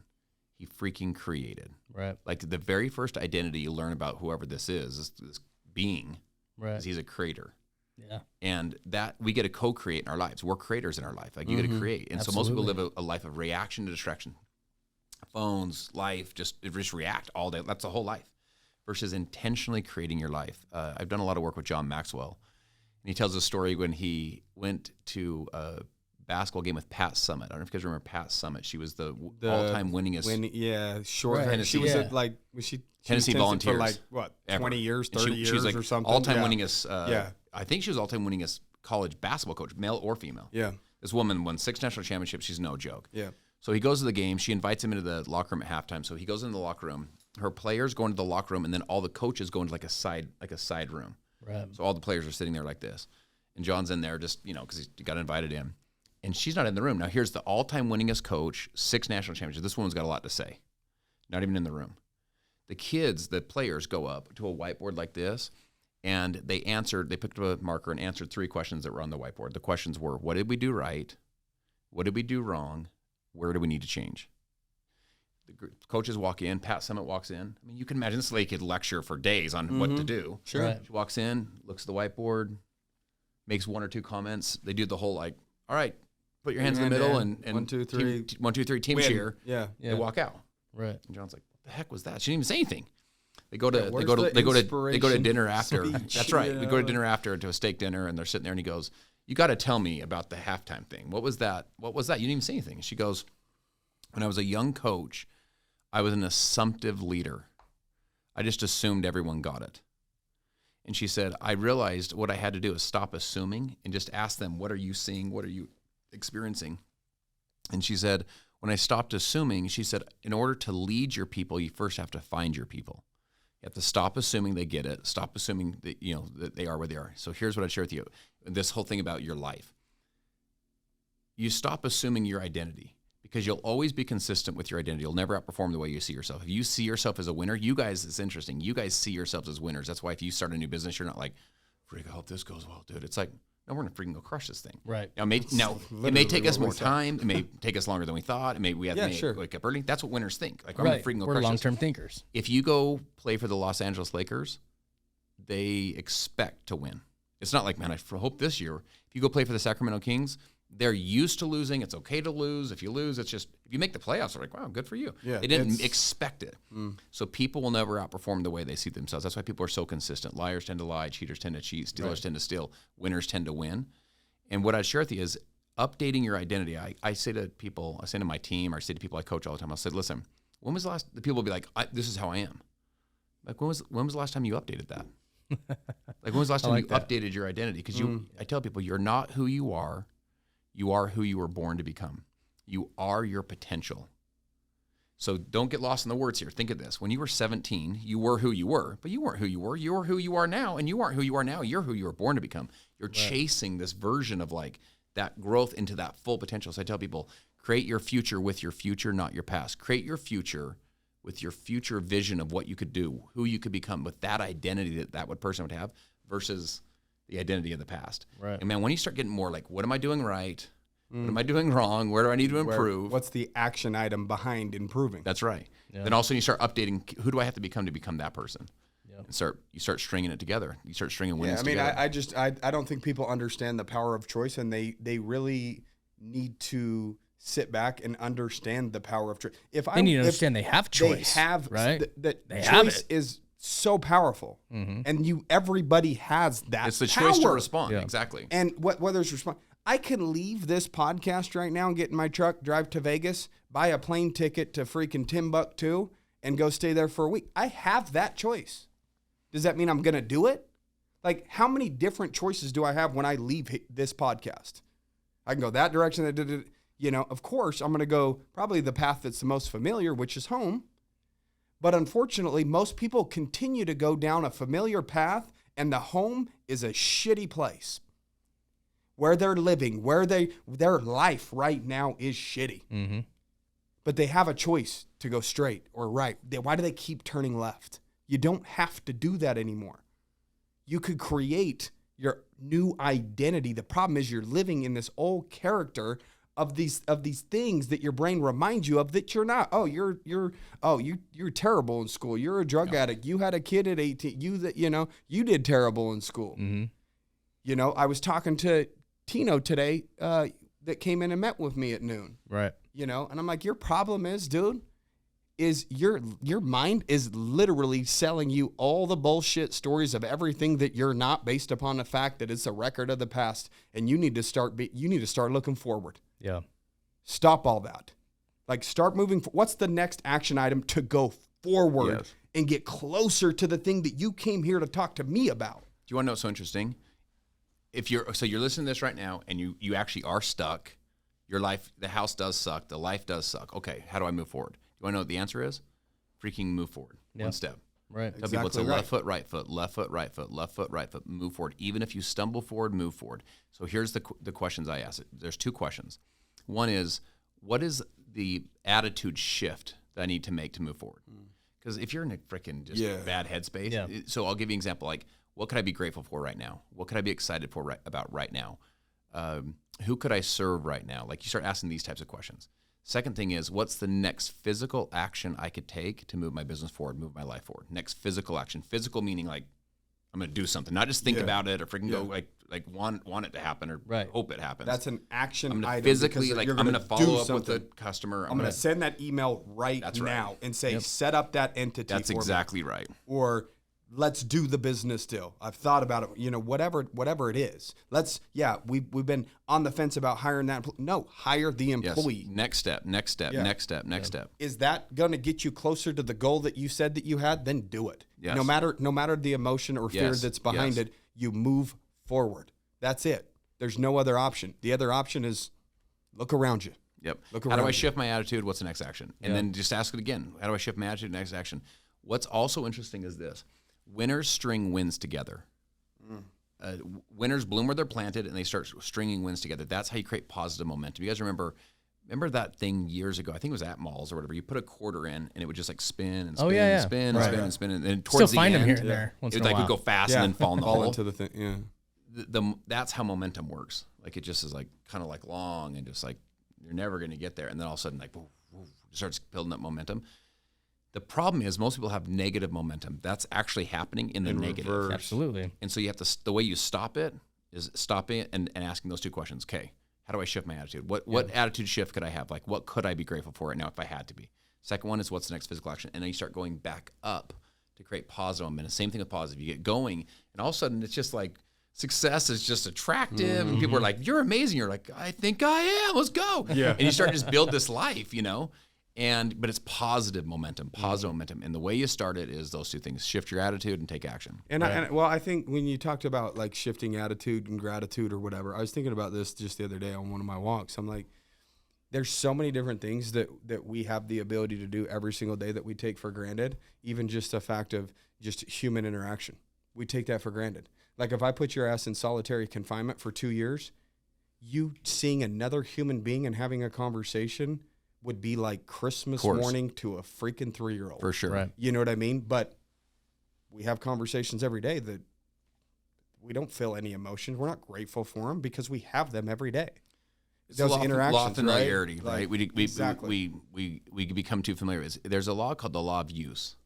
He freaking created. Right. Like the very first identity you learn about whoever this is this being, right? Is he's a creator. Yeah. And that we get to co-create in our lives. We're creators in our life. You get to create. And so most people live a life of reaction to distraction. Phones, life, just react all day. That's the whole life. Versus intentionally creating your life. I've done a lot of work with John Maxwell. And he tells a story when he went to a basketball game with Pat Summitt. I don't know if you guys remember Pat Summitt. She was the all-time winningest. Short. Right. She was was she Tennessee Volunteers for 20 ever. years, 30 years, she was or something. All-time winningest. I think she was all-time winningest college basketball coach, male or female. Yeah. This woman won 6 national championships. She's no joke. Yeah. So he goes to the game. She invites him into the locker room at halftime. So he goes into the locker room. Her players go into the locker room, and then all the coaches go into a side room. Right. So all the players are sitting there like this. And John's in there just, because he got invited in. And she's not in the room. Now, here's the all-time winningest coach, 6 national championships. This woman's got a lot to say. Not even in the room. The kids, the players, go up to a whiteboard like this, and they picked up a marker and answered 3 questions that were on the whiteboard. The questions were, what did we do right? What did we do wrong? Where do we need to change? The coaches walk in. Pat Summitt walks in. I mean, you can imagine this lady could lecture for days on what to do. Sure. Right. She walks in, looks at the whiteboard, makes 1 or 2 comments. They do the whole all right, put your hands in the middle and 1, 2, 3. 1, 2, 3, team cheer. Yeah. They walk out. Right. And John's like, what the heck was that? She didn't even say anything. They go to dinner after. Speech? That's right. We go to dinner after to a steak dinner, and they're sitting there, and he goes, you got to tell me about the halftime thing. What was that? You didn't even say anything. And she goes, when I was a young coach, I was an assumptive leader. I just assumed everyone got it. And she said, I realized what I had to do is stop assuming and just ask them, what are you seeing? What are you experiencing? And she said, when I stopped assuming, she said, in order to lead your people, you first have to find your people. You have to stop assuming they get it. Stop assuming that, that they are where they are. So here's what I'd share with you. This whole thing about your life. You stop assuming your identity, because you'll always be consistent with your identity. You'll never outperform the way you see yourself. If you see yourself as a winner, you guys, it's interesting. You guys see yourselves as winners. That's why if you start a new business, you're not like, freak, I hope this goes well, dude. It's like, no, we're going to freaking go crush this thing. Right. Now, it may take us more time. It may take us longer than we thought. We have to wake up early. That's what winners think. Like, I'm going to freaking go We're crush long-term this. thinkers. If you go play for the Los Angeles Lakers, they expect to win. It's not like, man, I hope this year. If you go play for the Sacramento Kings, they're used to losing. It's okay to lose. If you lose, it's just, if you make the playoffs, they're like, wow, good for you. Yeah, they didn't expect it. So people will never outperform the way they see themselves. That's why people are so consistent. Liars tend to lie. Cheaters tend to cheat. Stealers tend to steal. Winners tend to win. And what I'd share with you is updating your identity. I say to people, I say to my team, or I say to people I coach all the time, I'll say, listen, when was the last, the people will be like, this is how I am. Like, when was the last time you updated that? Like, when was the last time you updated your identity? Because I tell people, you're not who you are. You are who you were born to become. You are your potential. So don't get lost in the words here. Think of this. When you were 17, you were who you were, but you weren't who you were. You were who you are now, and you aren't who you are now. You're who you were born to become. You're chasing this version of like that growth into that full potential. So I tell people, create your future with your future, not your past. Create your future with your future vision of what you could do, who you could become, with that identity that person would have versus the identity of the past. Right. And man, when you start getting more like, what am I doing right? What am I doing wrong? Where do I need to improve? What's the action item behind improving? That's right. Yeah. Then all of a sudden you start updating, who do I have to become that person? Yeah. And you start stringing it together. You start stringing wins together. I don't think people understand the power of choice, and they really need to sit back and understand the power of choice. They need to understand they have choice. They have, right? They choice is so powerful, and everybody has that. It's the power. choice to respond. Yeah. Exactly. And whether it's respond, I can leave this podcast right now and get in my truck, drive to Vegas, buy a plane ticket to freaking Timbuktu, and go stay there for a week. I have that choice. Does that mean I'm going to do it? Like, how many different choices do I have when I leave this podcast? I can go that direction. Of course, I'm going to go probably the path that's the most familiar, which is home. But unfortunately, most people continue to go down a familiar path, and the home is a shitty place. Where they're living, their life right now is shitty. Mm-hmm. But they have a choice to go straight or right. Why do they keep turning left? You don't have to do that anymore. You could create your new identity. The problem is you're living in this old character of these things that your brain reminds you of that you're not. Oh, you're terrible in school. You're a drug addict. You had a kid at 18. You did terrible in school. Mm-hmm. I was talking to Tino today that came in and met with me at noon. Right. And I'm like, your problem is, dude, is your mind is literally selling you all the bullshit stories of everything that you're not, based upon the fact that it's a record of the past, and you need to start looking forward. Yeah. Stop all that. Like, start moving. What's the next action item to go forward and get closer to the thing that you came here to talk to me about? Do you want to know what's so interesting? You're listening to this right now, and you actually are stuck. Your life, the house does suck. The life does suck. Okay, how do I move forward? You want to know what the answer is? Freaking move forward. One step. Right. Tell people it's a left foot, right foot, left foot, right foot, left foot, right foot, move forward. Even if you stumble forward, move forward. So here's the questions I ask. There's two questions. One is, what is the attitude shift that I need to make to move forward? Because if you're in a freaking bad headspace, so I'll give you an example. Like, what could I be grateful for right now? What could I be excited for about right now? Who could I serve right now? Like, you start asking these types of questions. Second thing is, what's the next physical action I could take to move my business forward, move my life forward? Next physical action. Physical meaning like I'm going to do something, not just think about it or freaking go like want it to happen or hope it happens. That's an action I'm item. Physically, like I'm going to follow up with the customer. I'm going to send that email right now and say, set up that entity. That's for exactly me. Right. Or let's do the business deal. I've thought about it, whatever it is. We've been on the fence about hiring that. No, hire the employee. Yes. Next step. Is that going to get you closer to the goal that you said that you had? Then do it. Yes. No matter the emotion or fear that's behind it, you move forward. That's it. There's no other option. The other option is look around you. Yep. How do I shift my attitude? What's the next action? And then just ask it again. How do I shift my attitude? Next action. What's also interesting is this. Winners string wins together. Winners bloom where they're planted, and they start stringing wins together. That's how you create positive momentum. You guys remember that thing years ago? I think it was at malls or whatever. You put a quarter in, and it would just like spin and spin and spin and spin and spin. And then towards Still find the them end, here and there. Once in a it while. would go fast and then fall in the hole. Into the thing. Yeah. That's how momentum works. Like, it just is like kind of like long and just like you're never going to get there. And then all of a sudden, like, woo, woo, it starts building up momentum. The problem is most people have negative momentum. That's actually happening in the negative. Reverse. Absolutely. And so you have to, the way you stop it is stopping it and asking those two questions. Okay, how do I shift my attitude? What attitude shift could I have? Like, what could I be grateful for right now if I had to be? Second one is, what's the next physical action? And then you start going back up to create positive momentum. Same thing with positive. You get going, and all of a sudden it's just like success is just attractive, and people are like, "You're amazing." You're like, "I think I am. Let's go." Yeah. And you start to just build this life, but it's positive momentum. And the way you start it is those two things: shift your attitude and take action. I think when you talked about like shifting attitude and gratitude or whatever, I was thinking about this just the other day on one of my walks. I'm like, there's so many different things that we have the ability to do every single day that we take for granted. Even just the fact of just human interaction, we take that for granted. Like, if I put your ass in solitary confinement for 2 years, you seeing another human being and having a conversation would be like Christmas Course. morning to a freaking 3-year-old. For sure. Right. You know what I mean? But we have conversations every day that we don't feel any emotion. We're not grateful for them because we have them every day. It's Those law of interactions, familiarity, right? right? Like, exactly. We become too familiar. There's a law called the law of use.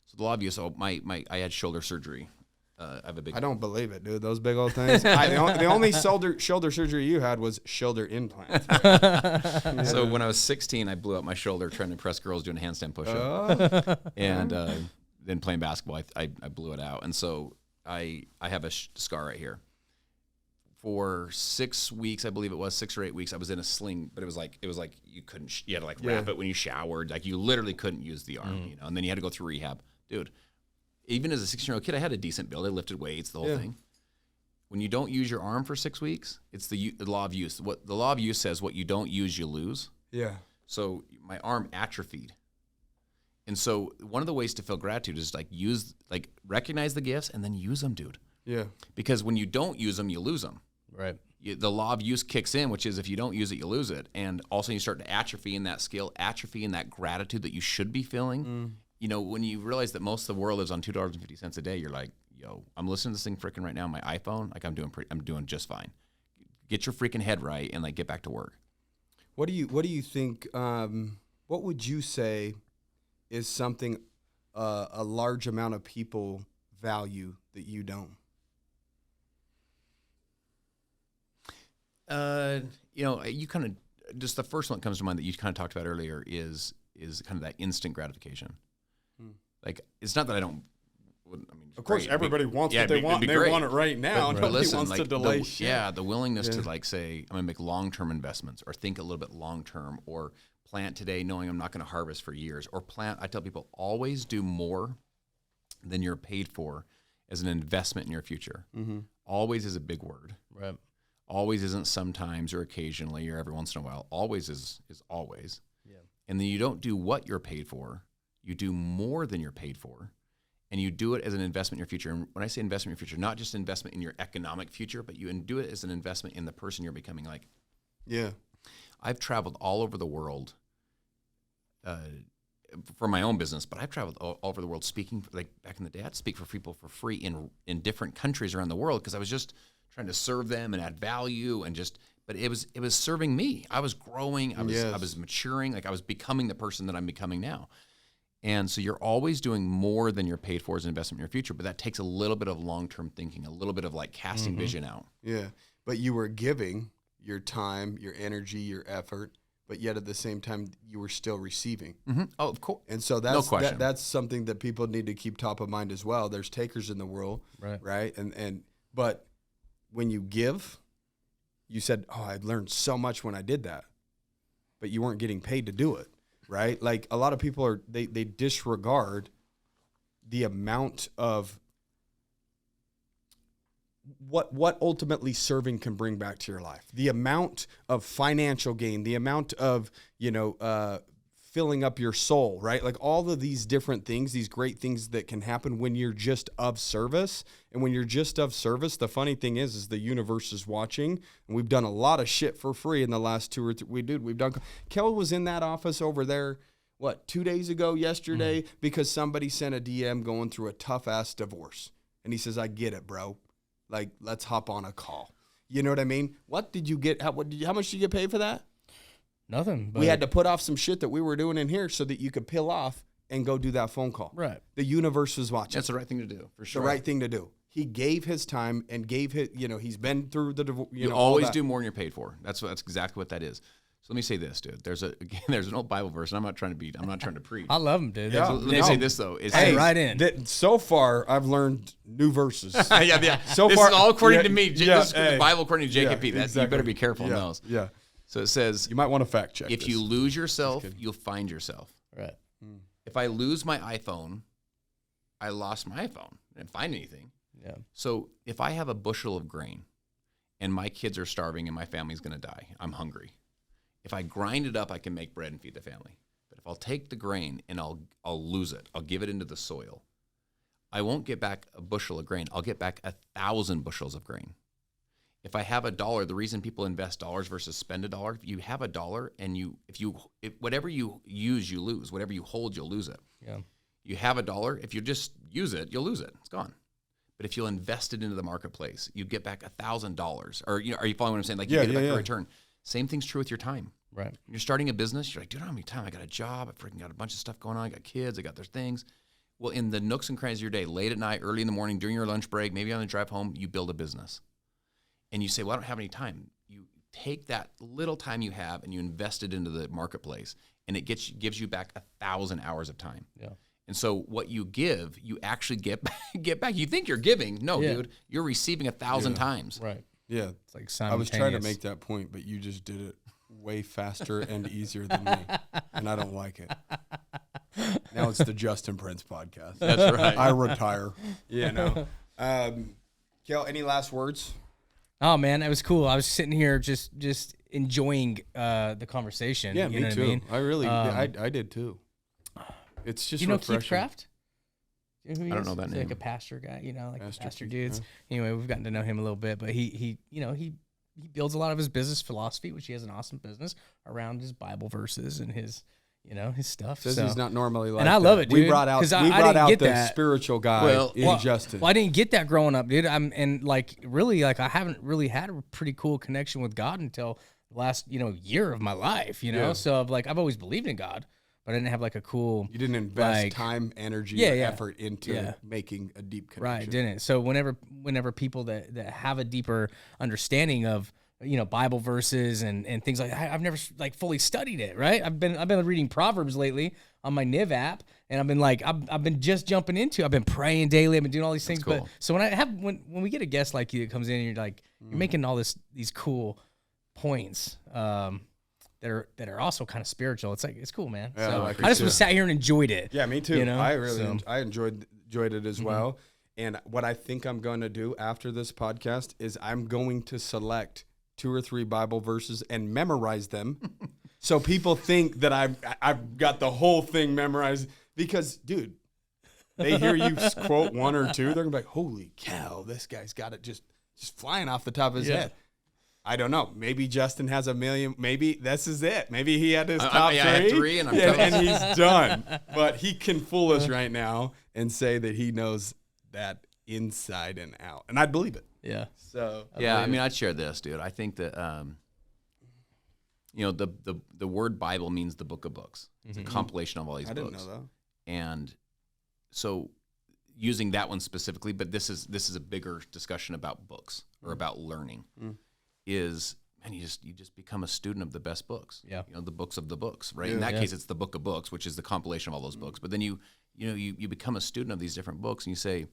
So the law of use. Oh, I had shoulder surgery. I have a big. I don't believe it, dude. Those big old things. The only shoulder surgery you had was shoulder implant. So when I was 16, I blew up my shoulder trying to impress girls doing a handstand push-up, and then playing basketball, I blew it out, and so I have a scar right here. For 6 weeks, I believe it was 6 or 8 weeks, I was in a sling, but it was like you couldn't. You had to like wrap it when you showered. Like you literally couldn't use the arm, you know. And then you had to go through rehab, dude. Even as a 16-year-old kid, I had a decent build. I lifted weights, the whole thing. When you don't use your arm for 6 weeks, it's the law of use. What the law of use says: what you don't use, you lose. Yeah. So my arm atrophied, and so one of the ways to feel gratitude is recognize the gifts and then use them, dude. Yeah. Because when you don't use them, you lose them. Right. The law of use kicks in, which is if you don't use it, you lose it, and also you start to atrophy in that skill, atrophy in that gratitude that you should be feeling. You know, when you realize that most of the world lives on $2.50 a day, you're like, yo, I'm listening to this thing freaking right now on my iPhone. Like I'm doing just fine. Get your freaking head right and like get back to work. What do you think? What would you say is something a large amount of people value that you don't? You know, you kind of just the first one that comes to mind that you kind of talked about earlier is kind of that instant gratification. Like it's not that I don't. I mean, Of course, everybody wants what they want, and they want it right now. But Nobody listen, wants like to delay shit. the willingness to like say, I'm gonna make long-term investments, or think a little bit long-term, or plant today knowing I'm not gonna harvest for years, or plant. I tell people always do more than you're paid for as an investment in your future. Always is a big word. Right. Always isn't sometimes or occasionally or every once in a while. Always is always. Yeah. And then you don't do what you're paid for. You do more than you're paid for. And you do it as an investment in your future. And when I say investment in your future, not just investment in your economic future, but you do it as an investment in the person you're becoming. Like, Yeah. I've traveled all over the world for my own business, but I've traveled all over the world speaking. Like back in the day, I'd speak for people for free in different countries around the world because I was just trying to serve them and add value and just. But it was serving me. I was growing. I was maturing. Like I was becoming the person that I'm becoming now. And so you're always doing more than you're paid for as an investment in your future, but that takes a little bit of long-term thinking, a little bit of like casting vision out. Yeah. But you were giving your time, your energy, your effort, but yet at the same time you were still receiving. Oh, of course. And so No question. that's something that people need to keep top of mind as well. There's takers in the world, right? And but when you give, you said, "Oh, I learned so much when I did that." But you weren't getting paid to do it. Right? Like a lot of people they disregard the amount of what ultimately serving can bring back to your life. The amount of financial gain, the amount of, filling up your soul, right? Like all of these different things, these great things that can happen when you're just of service. And when you're just of service, the funny thing is the universe is watching. And we've done a lot of shit for free in the last 2 or 3. We've done. Kel was in that office over there, 2 days ago, yesterday, because somebody sent a DM going through a tough ass divorce. And he says, "I get it, bro. Like, let's hop on a call." You know what I mean? What did you get? How much did you get paid for that? Nothing. But We had to put off some shit that we were doing in here so that you could peel off and go do that phone call. Right. The universe was watching. That's the right thing to do, for sure. The right thing to do. He gave his time and gave his, he's been through the divorce. You always do more than you're paid for. That's exactly what that is. So let me say this, dude. There's an old Bible verse, and I'm not trying to preach. I love them, dude. Yeah. Let me say this though. Hey, right in. So far, I've learned new verses. yeah. So this far, is all according to me. yeah, This is the Bible according to Jacob P. You exactly. better be careful in Yeah, those. yeah. So it says, You might want to fact check. if you lose yourself, you'll find yourself. Right. If I lose my iPhone, I lost my iPhone. I didn't find anything. Yeah. So if I have a bushel of grain and my kids are starving and my family's going to die, I'm hungry. If I grind it up, I can make bread and feed the family. But if I'll take the grain and I'll lose it, I'll give it into the soil, I won't get back a bushel of grain. I'll get back 1,000 bushels of grain. If I have $1, the reason people invest dollars versus spend $1, if you have $1 and whatever you use, you lose. Whatever you hold, you'll lose it. Yeah. You have $1. If you just use it, you'll lose it. It's gone. But if you'll invest it into the marketplace, you get back $1,000. Or are you following what I'm saying? Like you get back a return. Same thing's true with your time. Right. When you're starting a business, you're like, dude, I don't have any time. I got a job. I freaking got a bunch of stuff going on. I got kids. I got their things. Well, in the nooks and crannies of your day, late at night, early in the morning, during your lunch break, maybe on the drive home, you build a business. And you say, well, I don't have any time. You take that little time you have and you invest it into the marketplace, and it gives you back 1,000 hours of time. Yeah. And so what you give, you actually get back. You think you're giving. No, dude, you're receiving 1,000 times. Right. Yeah. It's like I was simultaneous. trying to make that point, but you just did it way faster and easier than me, and I don't like it. Now it's the Justin Prince podcast. That's right. I retire. Yeah, no. Kel, any last words? Oh man, that was cool. I was sitting here just enjoying the conversation. Yeah, you me know too. What I mean? I really, I did too. It's just refreshing. Keith Craft? You know who he I don't is? know that He's name. like a pastor guy, like pastor Keith, dudes. Anyway, we've gotten to know him a little bit, but he builds a lot of his business philosophy, which he has an awesome business around his Bible verses and his stuff. Says so. he's not normally like and I that. love it, dude. We brought out didn't get the that. spiritual guy in Justin. Well, I didn't get that growing up, dude. I haven't really had a pretty cool connection with God until the last, year of my life, So I've always believed in God, but I didn't have like a cool. You didn't invest time, energy, or effort into making a deep connection. Right, didn't. So whenever people that have a deeper understanding of Bible verses and things like that, I've never like fully studied it, right? I've been reading Proverbs lately on my Niv app, and I've been just jumping into. I've been praying daily. I've been doing all these things. Cool. But so when we get a guest like you that comes in, and you're like you're making all these cool points that are also kind of spiritual. It's cool, man. Yeah, so like I just sat here and enjoyed it. Yeah, me too. I enjoyed it as Mm-hmm. well. And what I think I'm going to do after this podcast is I'm going to select 2 or 3 Bible verses and memorize them, so people think that I've got the whole thing memorized. Because, dude, they hear you quote 1 or 2, they're gonna be like, "Holy cow, this guy's got it just flying off the top of his head." I don't know. Maybe Justin has 1 million. Maybe this is it. Maybe he had his top 3. I had 3, and I'm and he's done. But he can fool us right now and say that he knows that inside and out, and I'd believe it. Yeah. So I'd share this, dude. I think that the word Bible means the book of books. It's a compilation of all these books. I didn't know that. And so using that one specifically, but this is a bigger discussion about books or about learning. Is you just become a student of the best books. Yeah. The books of the books, right? In that case, it's the book of books, which is the compilation of all those books. But then you become a student of these different books, and you say,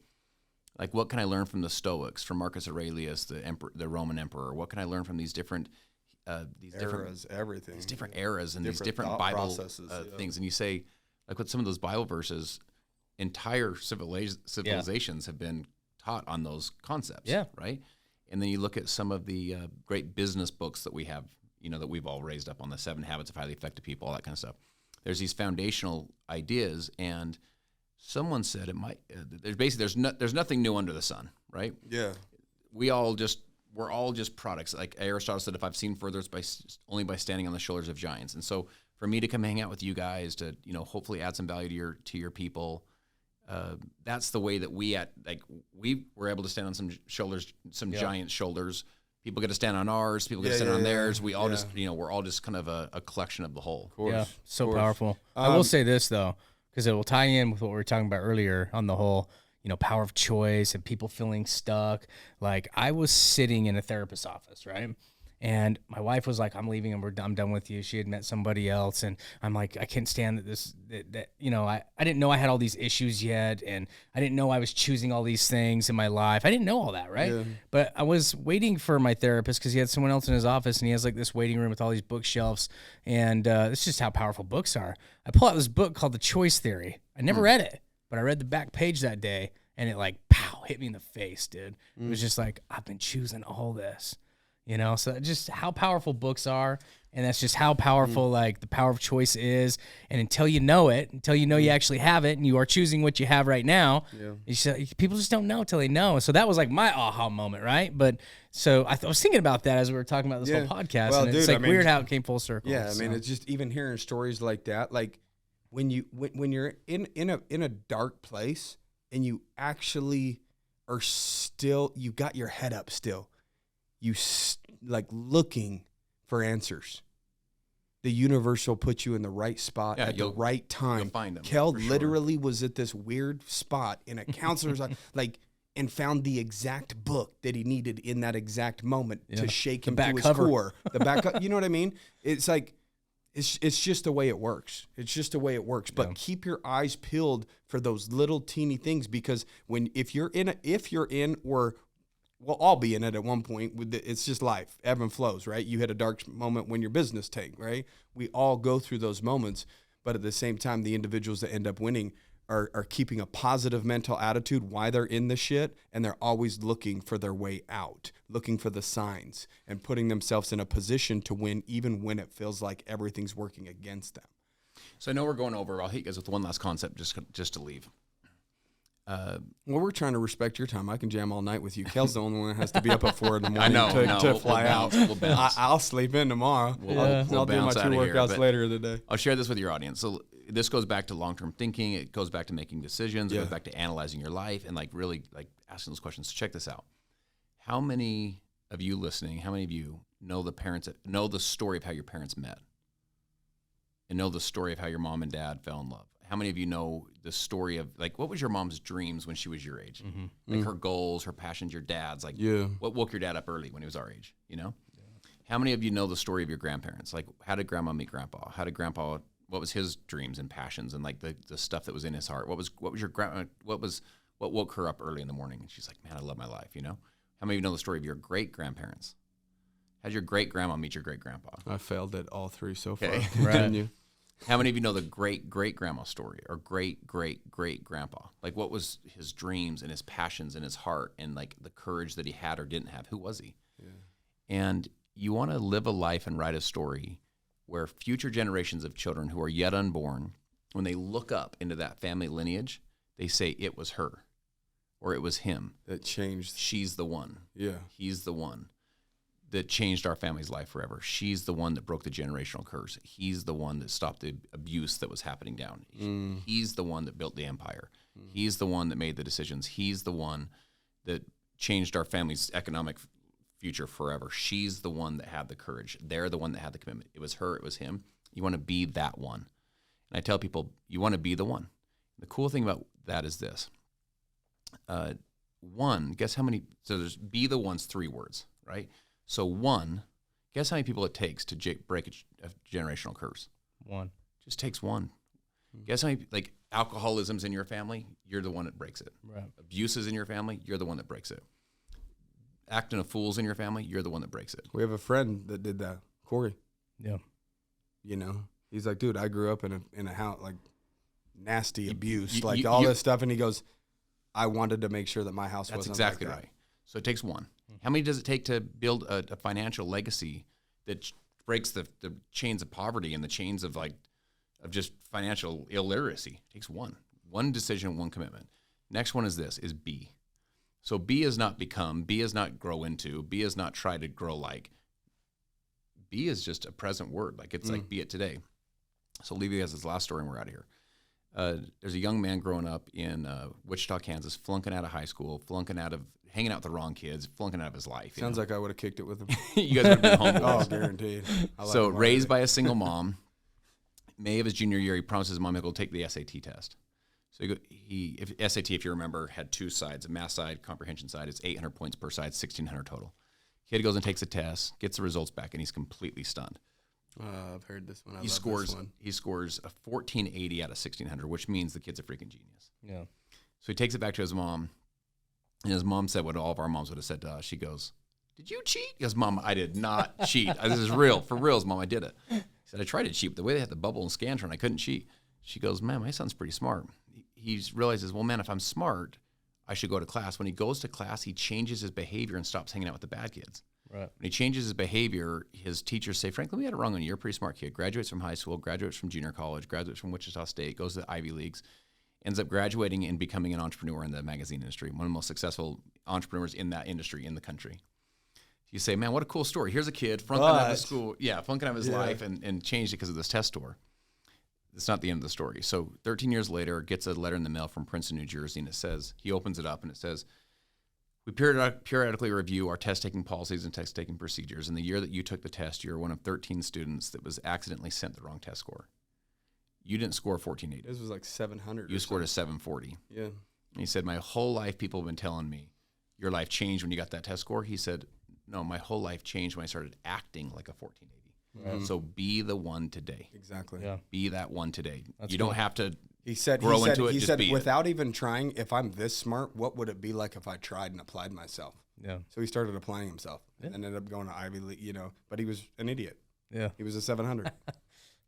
like, what can I learn from the Stoics, from Marcus Aurelius, the Roman emperor? What can I learn from these different everything, these different eras and these different Bible things? And you say, like, with some of those Bible verses, entire civilizations have been taught on those concepts. Yeah. Right. And then you look at some of the great business books that we have, that we've all raised up on, the 7 Habits of Highly Effective People, all that kind of stuff. There's these foundational ideas, and someone said it might. There's nothing new under the sun, right? Yeah. We're all just products. Like Aristotle said, if I've seen further, it's only by standing on the shoulders of giants. And so, for me to come hang out with you guys to hopefully add some value to your people, that's the way that we were able to stand on some giant shoulders. People get to stand on ours. People get to stand on theirs. We all we're all just kind of a collection of the whole. So powerful. I will say this though, because it will tie in with what we were talking about earlier on the whole, power of choice and people feeling stuck. Like, I was sitting in a therapist's office, right? And my wife was like, "I'm leaving, and I'm done with you." She had met somebody else, and I'm like, "I can't stand that I didn't know I had all these issues yet, and I didn't know I was choosing all these things in my life. I didn't know all that, right?" Yeah. But I was waiting for my therapist because he had someone else in his office, and he has like this waiting room with all these bookshelves, and it's just how powerful books are. I pull out this book called The Choice Theory. I never read it, but I read the back page that day, and it like pow hit me in the face, dude. It was just like, I've been choosing all this. So just how powerful books are, And that's just how powerful like the power of choice is. And until you know it, until you know you actually have it and you are choosing what you have right now, people just don't know till they know. So that was like my aha moment, right? But so I was thinking about that as we were talking about this whole podcast. Well, and it's like weird how it came full circle. Yeah, I mean, it's just even hearing stories like that, like when you're in a dark place and you actually are still, you got your head up still, like looking for answers. The universe will put you in the right spot at the right time. You'll find them. Kel literally was at this weird spot in a counselor's like and found the exact book that he needed in that exact moment to shake him to his core. The back, you know what I mean? It's like it's just the way it works. It's just the way it works. But keep your eyes peeled for those little teeny things, because if you're in or we'll all be in it at one point. It's just life, ebb and flows, right? You hit a dark moment when your business tanked, right? We all go through those moments, but at the same time, the individuals that end up winning are keeping a positive mental attitude why they're in the shit, and they're always looking for their way out, looking for the signs, and putting themselves in a position to win even when it feels like everything's working against them. So I know we're going over. I'll hit you guys with one last concept just to leave. Well, we're trying to respect your time. I can jam all night with you. Kel's the only one that has to be up at 4 in the morning to fly out. We'll bounce. I'll sleep in tomorrow. I'll do my 2 workouts later in the day. I'll share this with your audience. So this goes back to long-term thinking. It goes back to making decisions. It goes back to analyzing your life and like really like asking those questions. So check this out. How many of you listening, how many of you know the story of how your parents met and know the story of how your mom and dad fell in love? How many of you know the story of, like, what was your mom's dreams when she was your age? Like her goals, her passions, your dad's, like what woke your dad up early when he was our age, you know? How many of you know the story of your grandparents? Like, how did grandma meet grandpa? What was his dreams and passions and like the stuff that was in his heart? What was your grandma, what woke her up early in the morning? And she's like, man, I love my life, you know? How many of you know the story of your great grandparents? How'd your great grandma meet your great grandpa? I failed at all 3 so far. Right. How many of you know the great-great-grandma story or great-great-great-grandpa? Like, what was his dreams and his passions and his heart and, like, the courage that he had or didn't have? Who was he? Yeah. And you want to live a life and write a story where future generations of children who are yet unborn, when they look up into that family lineage, they say, it was her or it was him. That changed. She's the one. Yeah. He's the one that changed our family's life forever. She's the one that broke the generational curse. He's the one that stopped the abuse that was happening down. He's the one that built the empire. He's the one that made the decisions. He's the one that changed our family's economic future forever. She's the one that had the courage. They're the one that had the commitment. It was her, it was him. You want to be that one. And I tell people, you want to be the one. The cool thing about that is this. One, guess how many, so there's be the one's 3 words, right? So 1, guess how many people it takes to break a generational curse? 1. Just takes 1. Guess how many, like, alcoholism's in your family? You're the one that breaks it. Right. Abuse is in your family? You're the one that breaks it. Acting a fool's in your family? You're the one that breaks it. We have a friend that did that, Corey. Yeah. You know, he's like, dude, I grew up in a house, like, nasty abuse, all this stuff. And he goes, I wanted to make sure that my house wasn't exactly like that. right. So it takes 1. How many does it take to build a financial legacy that breaks the chains of poverty and the chains of just financial illiteracy? It takes 1. 1 decision, 1 commitment. Next one is be. So be is not become, be is not grow into, be is not try to grow like. Be is just a present word. Like it's like be it today. So I'll leave you guys this last story and we're out of here. There's a young man growing up in Wichita, Kansas, flunking out of high school, hanging out with the wrong kids, flunking out of his life. Sounds like I would have kicked it with him. You guys would have been homeboys. Oh, guaranteed. So raised by a single mom, May of his junior year, he promised his mom he'll go take the SAT test. So SAT, if you remember, had 2 sides, a math side, comprehension side. It's 800 points per side, 1,600 total. Kid goes and takes a test, gets the results back, and he's completely stunned. I've heard this one. He scores a 1480 out of 1,600, which means the kid's a freaking genius. Yeah. So he takes it back to his mom, and his mom said what all of our moms would have said to us. She goes, "Did you cheat?" He goes, "Mom, I did not cheat. This is real. For reals, Mom, I did it." He said, "I tried to cheat, but the way they had the bubble and Scantron, I couldn't cheat." She goes, "Man, my son's pretty smart." He realizes, well, man, if I'm smart, I should go to class. When he goes to class, he changes his behavior and stops hanging out with the bad kids. Right. When he changes his behavior, his teachers say, Franklin, we had it wrong on you. You're a pretty smart kid. Graduates from high school, graduates from junior college, graduates from Wichita State, goes to the Ivy Leagues, ends up graduating and becoming an entrepreneur in the magazine industry, one of the most successful entrepreneurs in that industry in the country. You say, man, what a cool story. Here's a kid flunking out of school. Yeah, flunking out of his life and changed it because of this test score. It's not the end of the story. So 13 years later, gets a letter in the mail from Princeton, New Jersey, and it says, he opens it up and it says, we periodically review our test-taking policies and test-taking procedures. In the year that you took the test, you're one of 13 students that was accidentally sent the wrong test score. You didn't score 1480. This was like 700. You scored a 740. Yeah. And he said, my whole life people have been telling me, your life changed when you got that test score. He said, no, my whole life changed when I started acting like a 1480. So be the one today. Exactly. Yeah. Be that one today. That's you cool. don't have to He said, grow he into it. he Just said, be it. without even trying, if I'm this smart, what would it be like if I tried and applied myself? Yeah. So he started applying himself and ended up going to Ivy League, but he was an idiot. Yeah. He was a 700.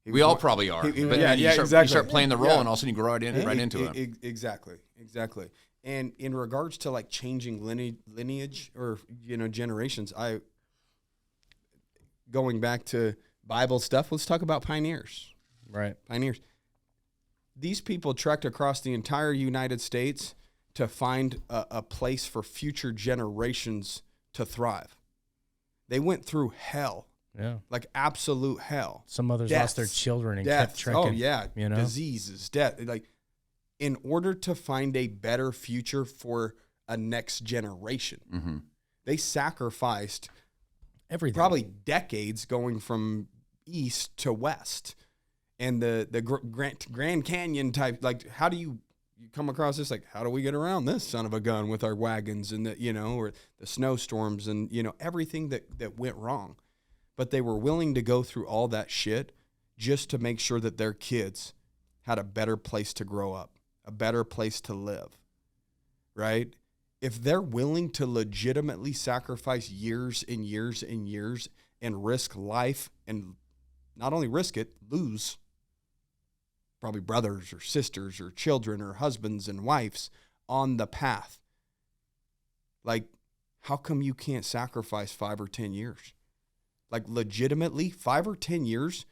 We all probably are. But then you start playing the role, and all of a sudden you grow right into it. Exactly. And in regards to like changing lineage or generations, going back to Bible stuff, let's talk about pioneers. Right. Pioneers. These people trekked across the entire United States to find a place for future generations to thrive. They went through hell. Yeah. Like absolute hell. Some others lost their children and kept Deaths. trekking. Oh yeah. You know? Diseases, death. Like in order to find a better future for a next generation, they sacrificed Everything. probably decades going from east to west. And the Grand Canyon type, like how do you come across this? Like, how do we get around this son of a gun with our wagons and or the snowstorms and, everything that went wrong. But they were willing to go through all that shit just to make sure that their kids had a better place to grow up, a better place to live, right? If they're willing to legitimately sacrifice years and years and years and risk life and not only risk it, lose probably brothers or sisters or children or husbands and wives on the path. Like, how come you can't sacrifice 5 or 10 years? Like, legitimately, 5 or 10 years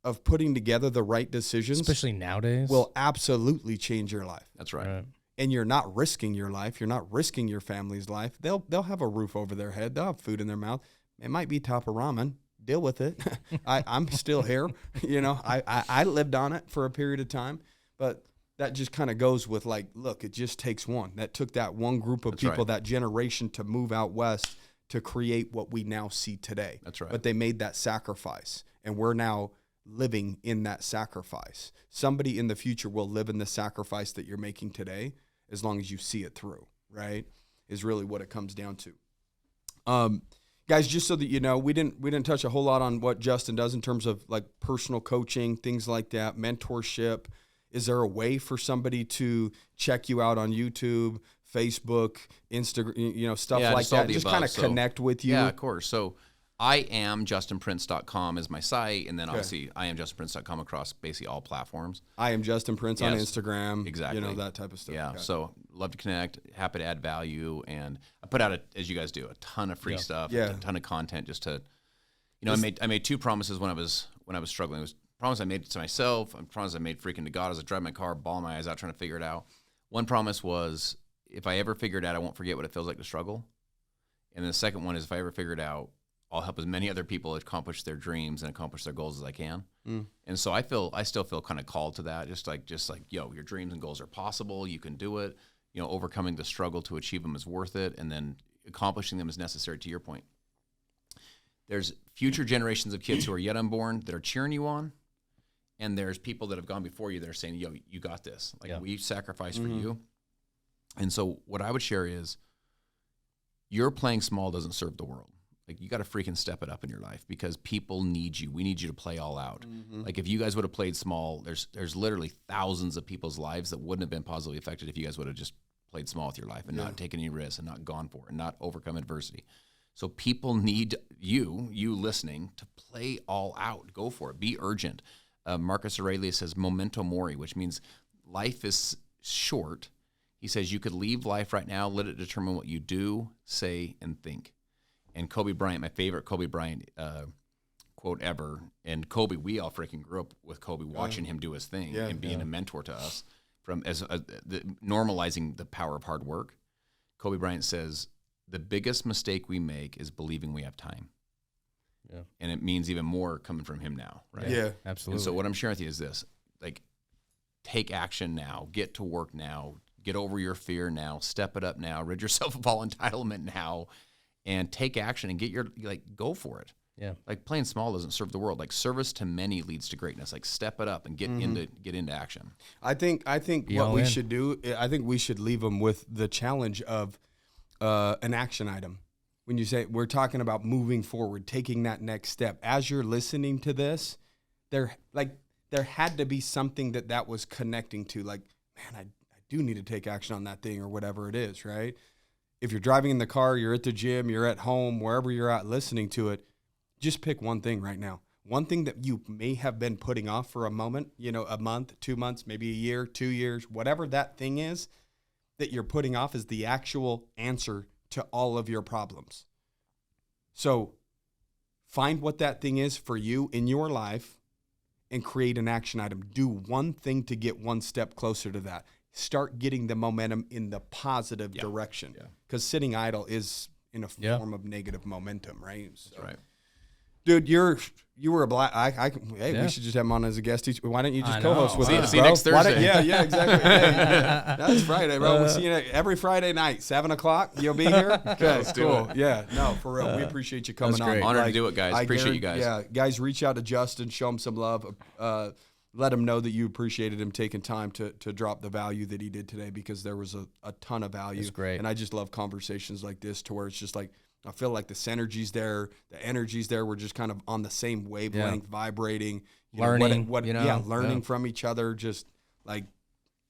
of putting together the right decisions, especially nowadays, will absolutely change your life. That's right. And you're not risking your life. You're not risking your family's life. They'll have a roof over their head. They'll have food in their mouth. It might be top of ramen. Deal with it. I'm still here. I lived on it for a period of time, but that just kind of goes with like, look, it just takes one. That took that one group of people, that generation to move out west to create what we now see today. That's right. But they made that sacrifice, and we're now living in that sacrifice. Somebody in the future will live in the sacrifice that you're making today, as long as you see it through, right? Is really what it comes down to. Guys, just so that you know, we didn't touch a whole lot on what Justin does in terms of like personal coaching, things like that, mentorship. Is there a way for somebody to check you out on YouTube, Facebook, Instagram, stuff like that? Just kind of connect with you. Yeah, of course. So IamJustinPrince.com is my site, and then obviously IamJustinPrince.com across basically all platforms. I am Justin Prince on Instagram. Exactly. That type of stuff. Yeah. So love to connect, happy to add value, and I put out, as you guys do, a ton of free stuff, a ton of content just to, I made 2 promises when I was struggling. It was a promise I made to myself, a promise I made freaking to God as I drive my car, bawling my eyes out trying to figure it out. One promise was, if I ever figure it out, I won't forget what it feels like to struggle. And the second one is, if I ever figure it out, I'll help as many other people accomplish their dreams and accomplish their goals as I can. And so I still feel kind of called to that. Just like, your dreams and goals are possible. You can do it. Overcoming the struggle to achieve them is worth it. And then accomplishing them is necessary, to your point. There's future generations of kids who are yet unborn that are cheering you on. And there's people that have gone before you that are saying, yo, you got this. Like, we sacrificed for you. And so what I would share is, your playing small doesn't serve the world. Like, you got to freaking step it up in your life, because people need you. We need you to play all out. Like, if you guys would have played small, there's literally thousands of people's lives that wouldn't have been positively affected if you guys would have just played small with your life and not taken any risks and not gone for it and not overcome adversity. So people need you listening, to play all out. Go for it. Be urgent. Marcus Aurelius says memento mori, which means life is short. He says you could leave life right now, let it determine what you do, say, and think. And Kobe Bryant, my favorite Kobe Bryant quote ever. And Kobe, we all freaking grew up with Kobe, watching him do his thing and being a mentor to us, from normalizing the power of hard work. Kobe Bryant says, the biggest mistake we make is believing we have time. Yeah. And it means even more coming from him now, right? Yeah, absolutely. And so what I'm sharing with you is this, like, take action now, get to work now, get over your fear now, step it up now, rid yourself of all entitlement now, and take action and go for it. Yeah. Like, playing small doesn't serve the world. Like, service to many leads to greatness. Like, step it up and get into action. I think what we should do, I think we should leave them with the challenge of an action item. When you say we're talking about moving forward, taking that next step, as you're listening to this, there had to be something that was connecting to, like, man, I do need to take action on that thing, or whatever it is, right? If you're driving in the car, you're at the gym, you're at home, wherever you're at listening to it, just pick one thing right now. One thing that you may have been putting off for a moment, a month, 2 months, maybe a year, 2 years, whatever that thing is that you're putting off is the actual answer to all of your problems. So find what that thing is for you in your life and create an action item. Do one thing to get one step closer to that. Start getting the momentum in the positive direction. Because sitting idle is in a form of negative momentum, right? So, that's right. Dude, you were a black. We should just have him on as a guest teacher. Why don't you just co-host with us? See you next Thursday. Yeah, exactly. That's Friday, bro. We'll see you every Friday night, 7:00. You'll be here. Okay, cool. Yeah, no, for real. We appreciate you coming on. Honored to do it, guys. Appreciate you guys. Yeah, guys, reach out to Justin, show him some love. Let him know that you appreciated him taking time to drop the value that he did today, because there was a ton of value. It's great. And I just love conversations like this, to where it's just like, I feel like the synergy's there, the energy's there. We're just kind of on the same wavelength, vibrating, learning, learning from each other. Just like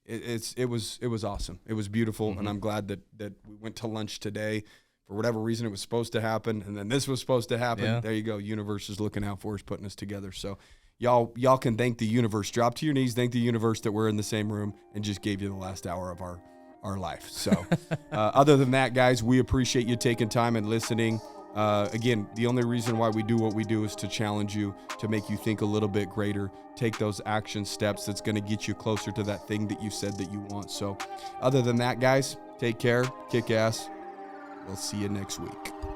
it was awesome. It was beautiful, and I'm glad that we went to lunch today. For whatever reason, it was supposed to happen, and then this was supposed to happen. Yeah. There you go. Universe is looking out for us, putting us together. So y'all can thank the universe. Drop to your knees, thank the universe that we're in the same room and just gave you the last hour of our life. So other than that, guys, we appreciate you taking time and listening. Again, the only reason why we do what we do is to challenge you, to make you think a little bit greater, take those action steps that's going to get you closer to that thing that you said that you want. So other than that, guys, take care, kick ass. We'll see you next week.